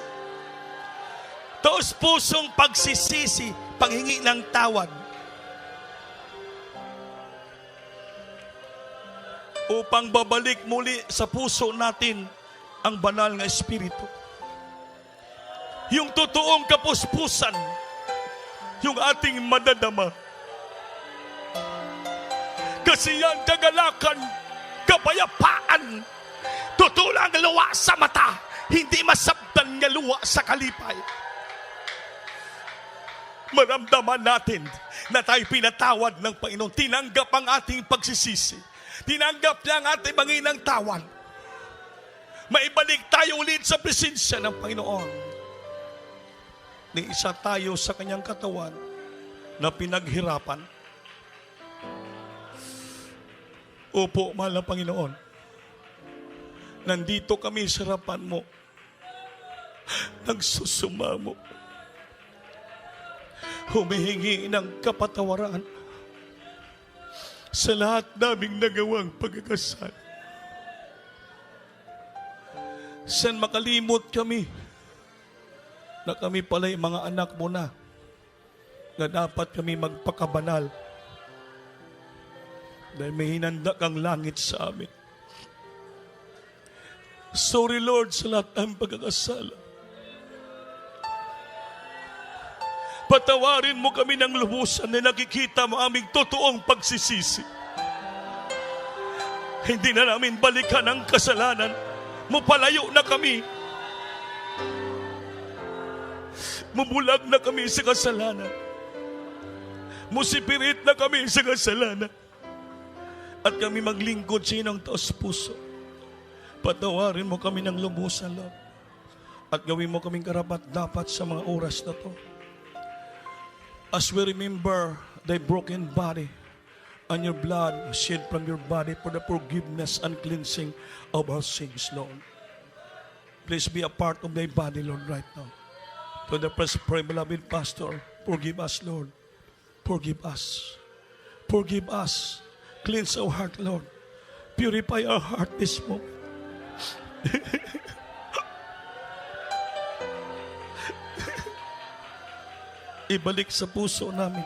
Taos pusong pagsisisi, panghingi ng tawad. Upang babalik muli sa puso natin ang banal na Espiritu. Yung totoong kapuspusan, yung ating madadama. Kasiyan, kagalakan, kapayapaan, tutulang luwa sa mata, hindi masabdan nga luwa sa kalipay. Maramdaman natin na tayo pinatawad ng Panginoon. Tinanggap ang ating pagsisisi. Tinanggap niya ang ating manginang tawad. Maibalik tayo ulit sa presensya ng Panginoon. Ni isa tayo sa kanyang katawan na pinaghirapan. Opo, mahal na Panginoon. Nandito kami sa harapan mo. Nagsusumamo. Humihingi ng kapatawaran sa lahat naming nagawang pagkakasala. San makalimot kami na kami pala'y mga anak mo na dapat kami magpakabanal dahil may hinanda kang langit sa amin. Sorry, Lord, sa lahat ng pagkakasala. Patawarin mo kami ng lubusan na nakikita mo aming totoong pagsisisi. Hindi na namin balikan ang kasalanan. Mupalayo na kami. Mubulag na kami sa kasalanan. Musipirit na kami sa kasalanan. At kami maglingkod sa inang taos puso. Patawarin mo kami ng lubusan, Lord. At gawin mo kaming karapat-dapat sa mga oras na to. As we remember thy broken body and your blood shed from your body for the forgiveness and cleansing of our sins, Lord. Please be a part of thy body, Lord, right now. To the precious, beloved pastor, forgive us, Lord. Forgive us. Forgive us. Cleanse our heart, Lord. Purify our heart this moment. Ibalik sa puso namin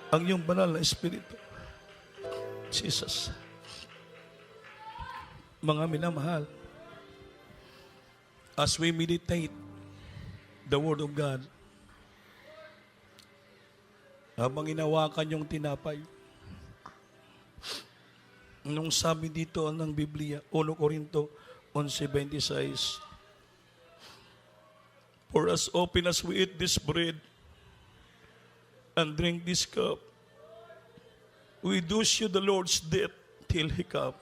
ang iyong banal na Espiritu. Jesus. Mga minamahal, as we meditate the Word of God, Habang hinawakan yung tinapay. Nung sabi dito ng Biblia, 1 Corinto 11:26, for as often as we eat this bread and drink this cup, we do show the Lord's death till He come.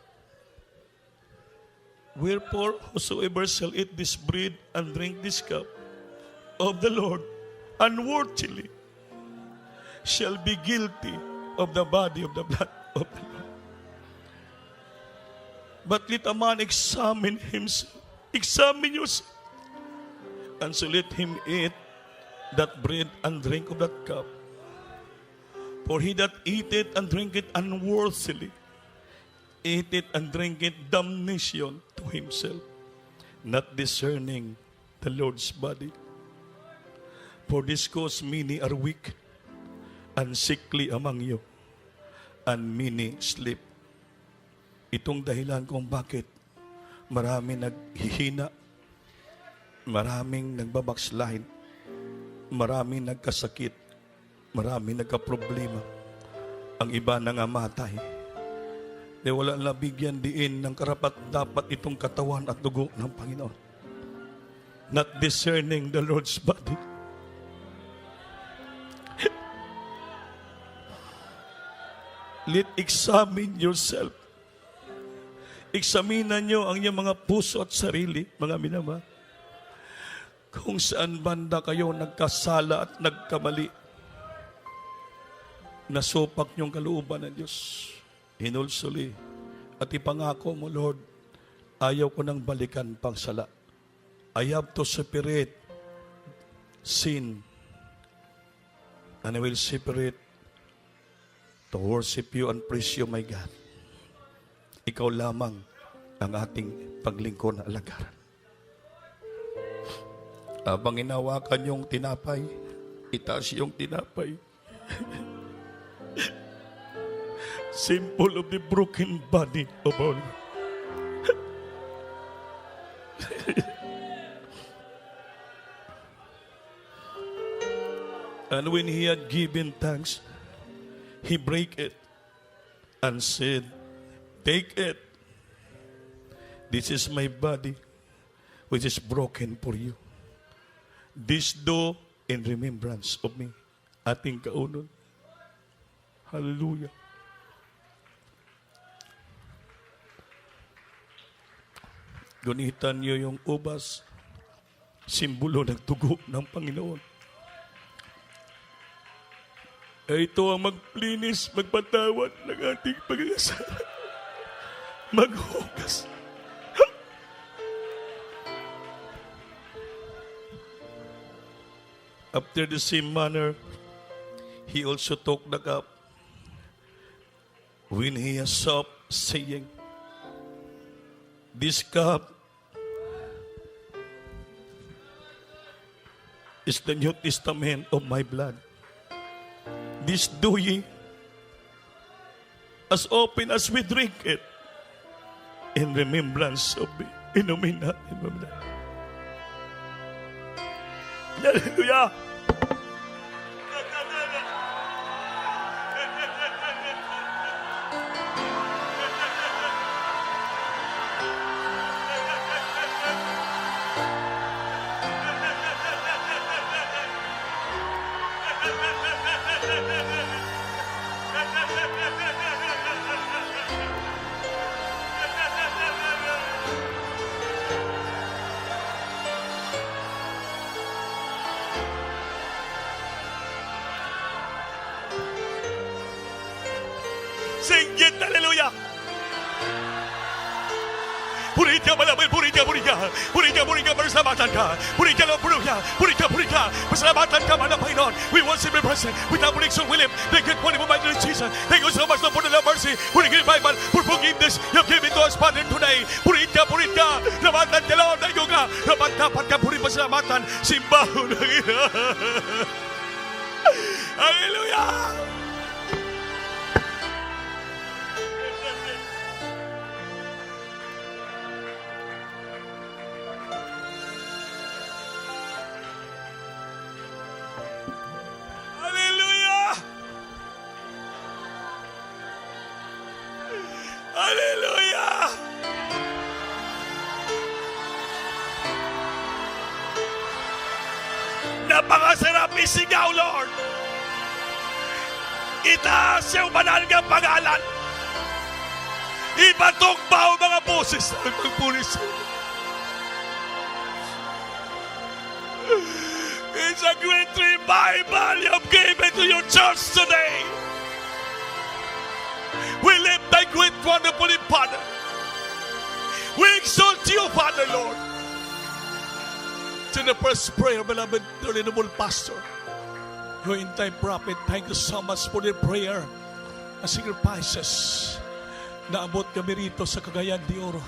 Wherefore, whosoever shall eat this bread and drink this cup of the Lord unworthily shall be guilty of the body of the blood of the Lord. But let a man examine himself, examine yourself, and so let him eat that bread and drink of that cup. For he that eateth and drinketh unworthily, eateth and drinketh damnation to himself, not discerning the Lord's body. For this cause many are weak and sickly among you, and many sleep. Itong dahilan kung bakit marami naghihina, maraming nagbabackslide, maraming nagkasakit, maraming nagkaproblema. Ang iba nangamatay. Di wala nabigyan diin ng karapat dapat itong katawan at dugo ng Panginoon. Not discerning the Lord's body. Let examine yourself. Eksaminan nyo ang inyong mga puso at sarili, mga minamahal. Kung saan banda kayo nagkasala at nagkamali, nasupak niyong kalooban ng Diyos. Hinulsuli at ipangako mo, Lord, ayaw ko nang balikan pang sala. I have to separate sin, and I will separate to worship you and praise you, my God. Ikaw lamang ang ating paglingkod na alagaran. Habang inawakan yung tinapay, itaas yung tinapay. Symbol of the broken body of our Lord. And when he had given thanks, he brake it and said, take it. This is my body, which is broken for you. This do in remembrance of me. Ating kaunon. Hallelujah. Gunitan niyo yung ubas, simbolo ng tugo ng Panginoon. Ito ang magplinis, magpatawad ng ating pag-aasaran. Maghugas. After the same manner, he also took the cup when he has supped, saying, this cup is the New Testament of my blood. This do ye as often as we drink it in remembrance of me. Inumin natin, mamaya. Hallelujah! Sing it, hallelujah. Purika malamay, purika, persahabatan ka. Purika, persahabatan ka, mga Panginoon. We want to be present with our next William. Thank you for the moment of Jesus. Thank you so much for the mercy, for the revival, for forgiveness you give it to us, Father, today. Purika, labatan ka, Lord, tayo ka. Labat dapat ka, puri persahabatan, simbahon ng ina. Hallelujah! Hallelujah! Napakasarap isigaw, Lord. Itaas yung banal ng pangalan. Ibatugba ang mga boses na magpuri sa iyo. It's a great revival you have given to your church today. We lift thy great wonderful Father. We exalt you, Father, Lord. To the first prayer, beloved, honorable pastor, your entire prophet, thank you so much for the prayer and sacrifices. Naabot kami rito sa Cagayan de Oro.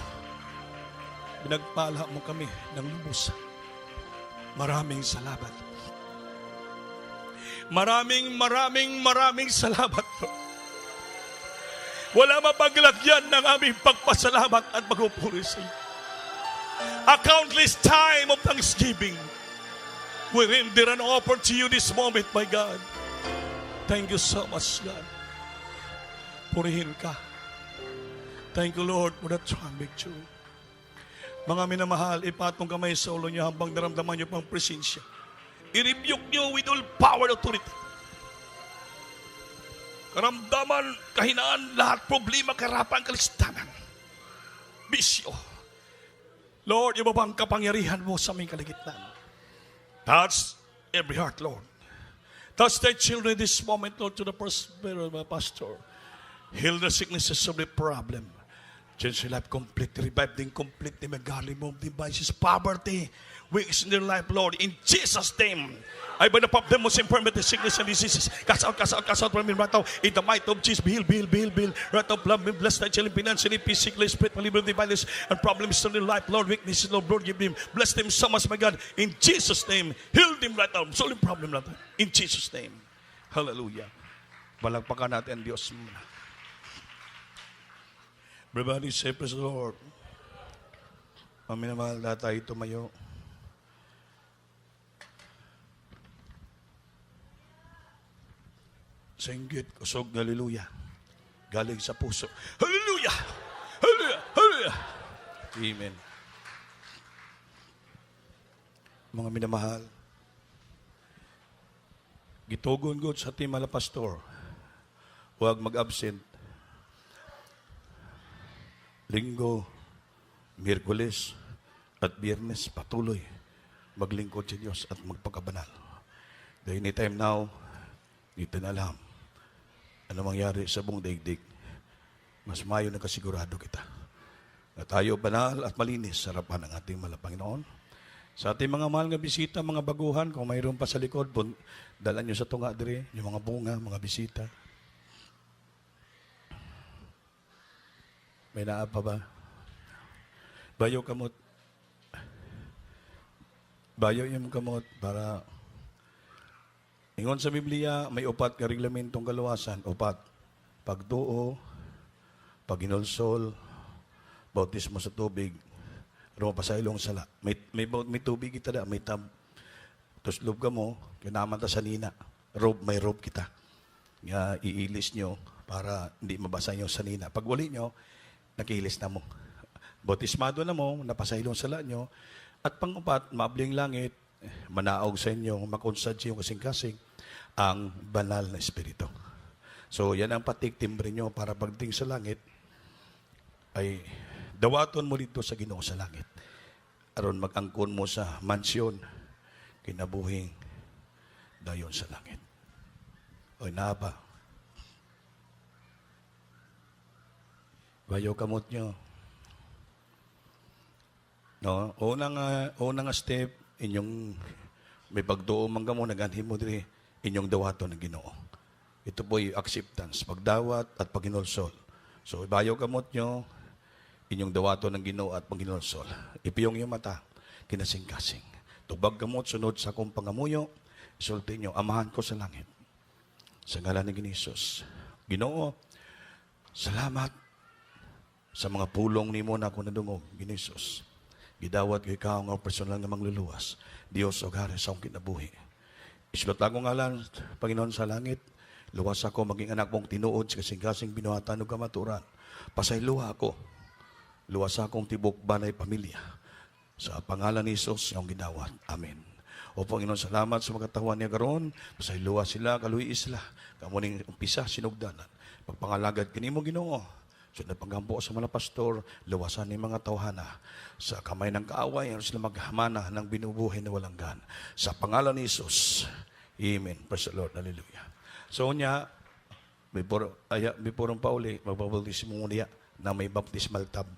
Binagpala mo kami ng lubos. Maraming salamat. Maraming salamat. Wala mapaglagyan ng aming pagpasalamat at pagpupuri sa iyo. A countless time of thanksgiving we render and offer to you this moment, my God. Thank you so much, God. Purihin ka. Thank you, Lord, for that strong victory. Mga minamahal, ipatong kamay sa ulo niyo habang naramdaman niyo pang presensya. I-rebuke niyo with all power and authority. Karamdaman, kahinaan, lahat problema, karapan, kalistanan. Bisyo. Lord, ibaba ang kapangyarihan mo sa aming kaligitnan. Touch every heart, Lord. Touch thy children this moment, Lord, to the first prayer of my pastor. Heal the sicknesses of the problem. Change your life completely, revive them completely, my God, remove devices, poverty, weakness in their life, Lord, in Jesus' name. I bind up them most infirmity, sickness and diseases. Cast out from him right now. In the might of Jesus, be healed. Right now, bless thy children financially, physically, spiritually, liberty, violence, and problems in their life, Lord, weaknesses, Lord, give them. Bless them so much, my God, in Jesus' name. Heal them right now. Solve problem right now. In Jesus' name. Hallelujah. Balagpakan natin, Diyos. Everybody say, praise the Lord. Paminamahal na tayo tumayo. Singgit, kusog, hallelujah. Galing sa puso. Hallelujah! Hallelujah! Hallelujah! Amen. Mga minamahal, gitugon God sa ating mga pastor, huwag mag-absent. Linggo, Miyerkules, at Biyernes, patuloy maglingkod sa Diyos at magpakabanal. Dahil anytime now, dito na alam ano mangyari sa buong daigdig. Mas mayo na kasigurado kita na tayo banal at malinis sa harapan ng ating Panginoon. Sa ating mga mahal nga bisita, mga baguhan, kung mayroon pa sa likod, dala nyo sa tunga dire, yung mga bunga, mga bisita. May naapa ba? Bayo kamot. Bayo yung kamot para ingon sa Biblia, may upat ka reglamentong kaluwasan. Upat. Pagtuo, paginulsol, bautismo sa tubig, pasailong sala. May tubig kita da, may tab. Tuslob ka mo, kinaman ta sa nina. May robe kita. Nga iilis nyo para hindi mabasa nyo sa nina. Pag wali nyo, nakihilis na mo. Bautismado na mo, napasailong sala nyo. At pang-upat, maabling langit, manaog sa inyo, makonsad sa iyong kasing-kasing ang banal na espiritu. So, yan ang patik-timbre nyo para pagdating sa langit, ay dawaton mo dito sa Ginoo sa langit. Aron mag-angkon mo sa mansyon, kinabuhing dayon sa langit. Oy, naaba. Bayo kamot nyo. No, unang step, inyong may pagtuo man ka mo, naganhin mo diri, inyong dawaton ng Ginoo. Ito po yung acceptance, pagdawat at paginulsol. So, bayo kamot nyo, inyong dawaton ng Ginoo at paginulsol. Ipiyong yung mata, kinasing-kasing. Tubag kamot, sunod sa akong pangamuyo, isulti nyo, amahan ko sa langit. Sa ngalan ng Ginoo, Ginoo, salamat sa mga pulong ni mo na ako nadungog, Ginoo. Gidawat ko ikaw nga personal nga mangluluwas. Diyos o gari sa akong kinabuhi. Isulot ako ngalan, Panginoon sa langit, luwas ako maging anak mong tinuod sa kasing-kasing binuhatan o kamaturan. Pasayluha ako. Luwas akong tibok banay pamilya. Sa pangalan ni Jesus, yung ginawat. Amen. O Panginoon, salamat sa mga katawan niya karon. Pasayluha sila, kaluwi sila. Kamuning umpisa, sinugdanan. Pagpangalagad kinimo Ginoo. So nagpanggampo sa mga pastor, luwasan ni mga tawhana. Sa kamay ng kaaway, ano sila maghamana ng binubuhay na walang gan. Sa pangalan ni Jesus. Amen. Praise the Lord. Hallelujah. So niya, before ang pauli, magbabautismo mo niya na may baptismal tab.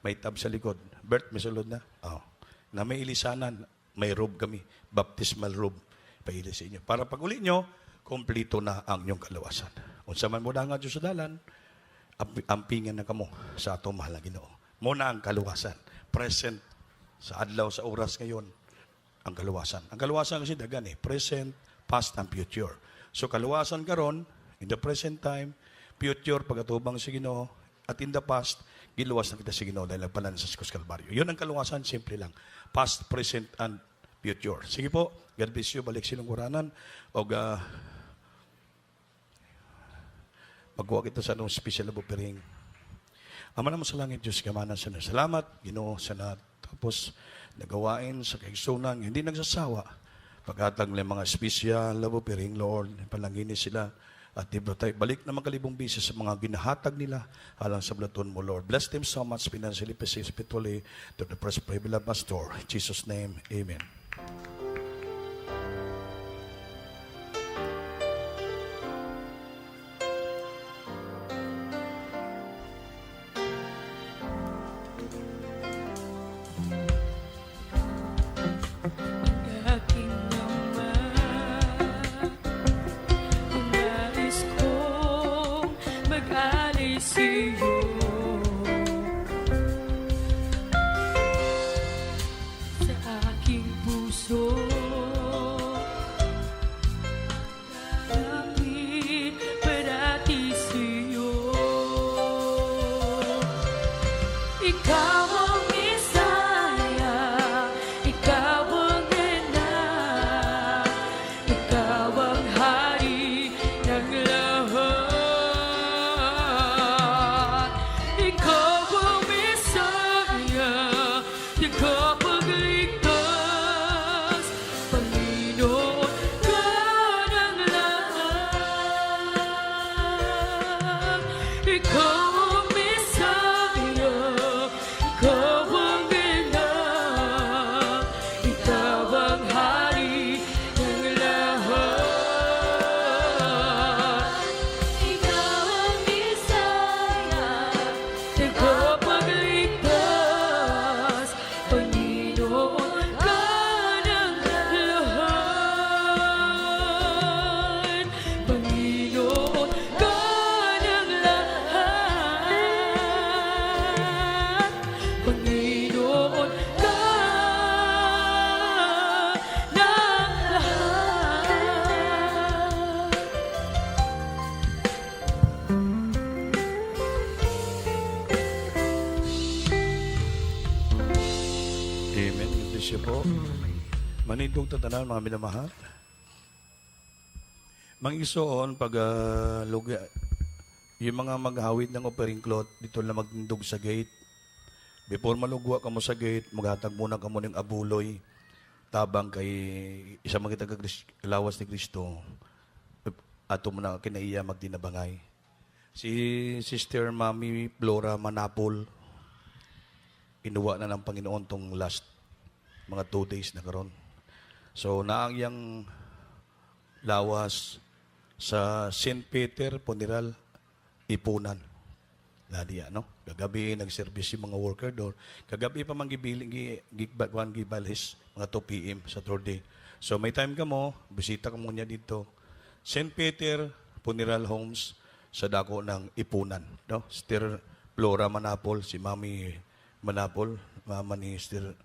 May tab sa likod. Bert, may sulod na? Oh. Na may ilisanan, may robe kami. Baptismal robe. Paili sa inyo. Para pag uli nyo, kompleto na ang inyong kalawasan. Kung sa man mo na nga Diyos sa dalan, ampingan na kamo sa atong mahal na Ginoo. Muna ang kaluwasan. Present sa adlaw, sa oras ngayon, ang kaluwasan. Ang kaluwasan kasi dagan present, past, and future. So kaluwasan karon in the present time, future, pag-atubang sa Ginoo, at in the past, giluwas na kita sa Ginoo dahil nagpanan sa Krus Kalbaryo. Yun ang kaluwasan, simple lang. Past, present, and future. Sige po, God bless you, balik silang kuranan. O magkuha kita sa anong special love offering. Ama naman sa langit, Diyos, kamanan sa salamat, Ginoo, sa tapos nagawain sa kaigsunan, hindi nagsasawa. Pagkatag ng mga special love offering, Lord, palangini sila. At tayo balik na magalibong bisis sa mga ginahatag nila alang sa blaton mo, Lord. Bless them so much financially, spiritually, to the first beloved pastor. In Jesus' name, amen. aking naman, nais kong mag-alis sa'yo. Sa aking puso, lapit parati sa'yo. Ikaw ang Mesaya, ikaw ang anak, ikaw ang hari ng lahat. Ikaw ang Mesaya, ikaw ang ligtas, Panginoon ka ng lahat. Ikaw ang Mesaya, ikaw ang anak, ikaw ang hari ng lahat. Ikaw ang Mesaya, ikaw ang ligtas, Panginoon ka ng lahat. Panginoon ka ng lahat. Panginoon ka ng lahat. Amen. Bless you po. Manindong tatanan, mga minamahal. Mang-isoon, pag yung mga maghawid ng offering cloth, dito na magtindog sa gate. Before malugwa ka mo sa gate, maghatag muna ka mo ng abuloy, tabang kay isa magkita lawas ni Kristo, ato mo na kinaiya magdinabangay. Si Sister Mami Flora Manapol, inuwa na ng Panginoon tong last mga 2 days na karon. So, naang yang lawas sa St. Peter Funeral, Ipunan. Nadia, no? Kagabi, nag-service yung mga worker doon. Kagabi pa mang gibalis, mga 2 p.m. sa Saturday. So, may time ka mo, bisita ka muna dito. St. Peter Funeral Homes sa dako ng Ipunan. No? Sister Flora Manapol, si Mami Manapol, mama ni Sister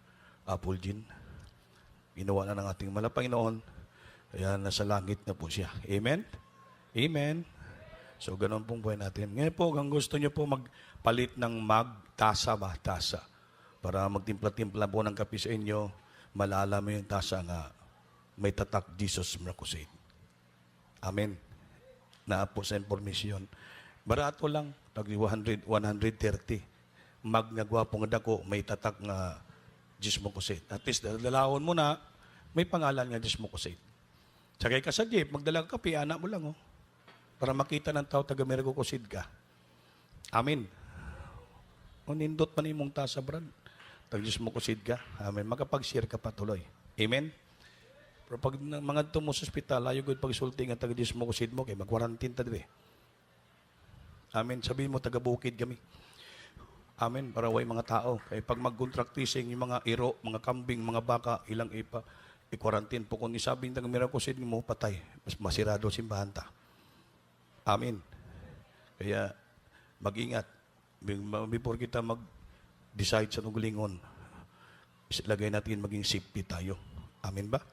Apple Jean. Ginawa na ng ating Panginoon. Kaya nasa langit na po siya. Amen? Amen. So, ganun pong buhay natin. Ngayon po, kung gusto nyo po magpalit ng tasa ba? Tasa. Para magtimpla-timpla po ng kape sa inyo, malala mo yung tasa nga may tatak Jesus Crusade. Amen. Na po sa information. Barato lang. tag 130. Mag nga gwapo nga dako, may tatak nga Jismo Kusit. At least, dalawon mo na, may pangalan nga Jismo Kusit. Sakay ka sa jeep, magdala ka kape, anak mo lang, oh. Para makita ng tao, taga Mergo Kusit ka. Amin. O nindot pa ni mong tasa, brad. Tag Jismo Kusit ka. Amen. Makapag-share ka patuloy. Amen. Pero pag mga tumo sa ospital, ayaw gud pag-sulti nga taga Jismo Kusit mo, kay mag-quarantine ta dire. Amen. Sabihin mo, taga-bukid kami. Amen. Para way mga tao. Kaya pag mag-contract tracing, yung mga iro, mga kambing, mga baka, ilang i-quarantine po. Kung isabing taga Mergo Kusit mo, patay. Mas masirado simbahan ta. Amen. Kaya, mag-ingat. Before kita mag-decide sa nugulingon, ilagay natin maging safety tayo. Amen ba?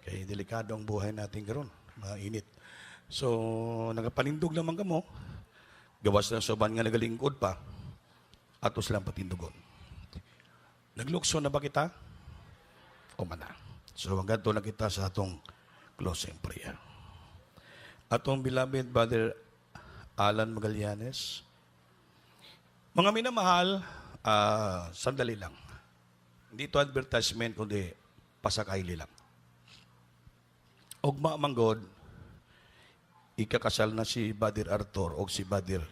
Kaya delikado ang buhay natin karon, mainit. So, nagapanindog naman ka mo, gawas na soban nga nagalingkod pa, atos lang patindugon. Naglukso na ba kita? O mana. So, hanggang na kita sa atong closing prayer. Atong beloved Brother Alan Magallanes, mga minamahal, sandali lang. Hindi ito advertisement, kundi pasakaili lang. Ugma manggod, ikakasal na si Brother Arthur o si Brother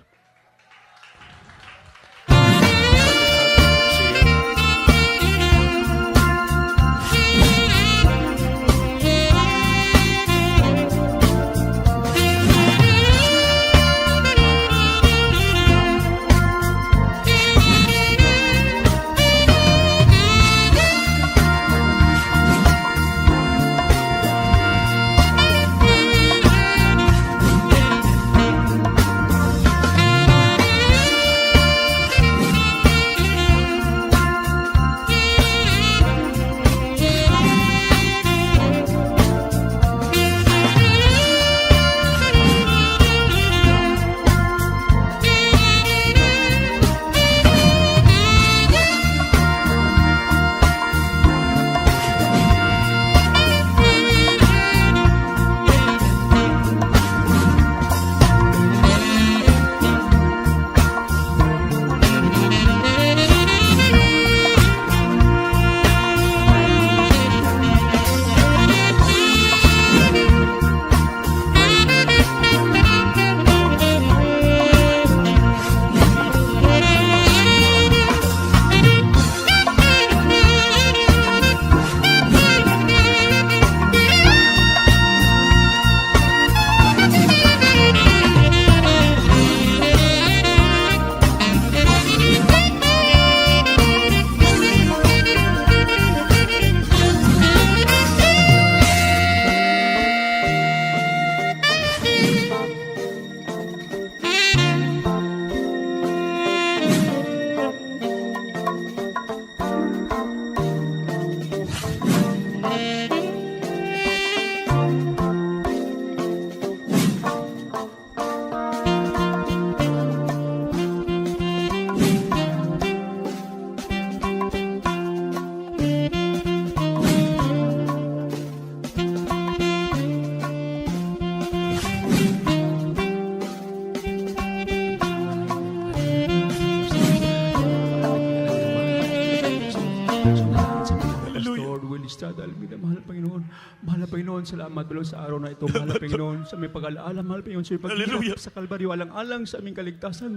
Estrada Almeida, mahal na Panginoon. Mahal na Panginoon, salamat Lord sa araw na ito. Mahal na Panginoon, sa may pag-alaala, mahal na Panginoon, sa may pag-iyak sa Kalbaryo, alang-alang sa aming kaligtasan.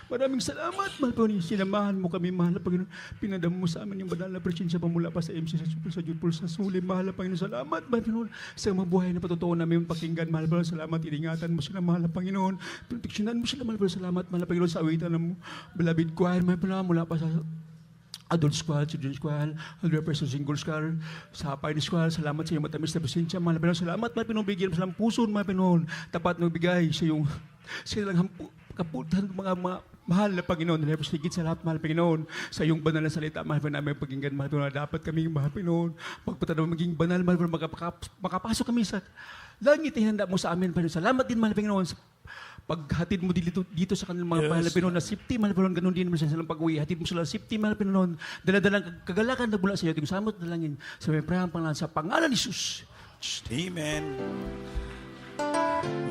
Maraming salamat, mahal na Panginoon. Sinamahan mo kami, mahal na Panginoon. Pinadama mo sa amin yung banal na presensya pamula pa sa MC, sa Jupol, sa Jupol, sa Suli. Mahal na Panginoon, salamat, mahal na Panginoon. Sa mabuhay na patotoo namin pakinggan, mahal na Panginoon, salamat. Iningatan mo sila, mahal na Panginoon. Proteksyonan mo sila, mahal na Panginoon, salamat, mahal na Panginoon, sa awitan ng beloved choir, mahal na Panginoon, mula pa sa adult squad, children's squad, 100% single squad, sa pioneer squad, salamat sa iyong matamis na presensya, mahal na Panginoon, salamat, mahal na Panginoon, bigyan mo silang puso, mahal na Panginoon, tapat na bigay sa iyong silang kaputan, mga mahal na Panginoon, dahil higit sa lahat, mahal na Panginoon, sa iyong banal na salita, mahal na namin paginggan, mahal na Panginoon, dapat kami, mahal na Panginoon, pagpatanaw maging banal, mahal na Panginoon, makapasok kami sa langit, hinanda mo sa amin, Panginoon, salamat din, mahal na Panginoon, paghatid mo dito sa kanilang mga mahal na Panginoon na safety, mahal na Panginoon, ganun din mo sa silang pag-uwi. Hatid mo sila safety, mahal na Panginoon. Daladalang kagalakan na mula sa iyo. Tingin samot na langin. Sa may prahang pangalan sa pangalan ni Jesus. Amen.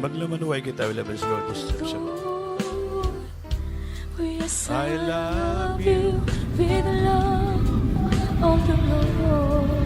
Maglamanaway kita, beloved Lord, destruction. Yes, I love you with the love of the Lord.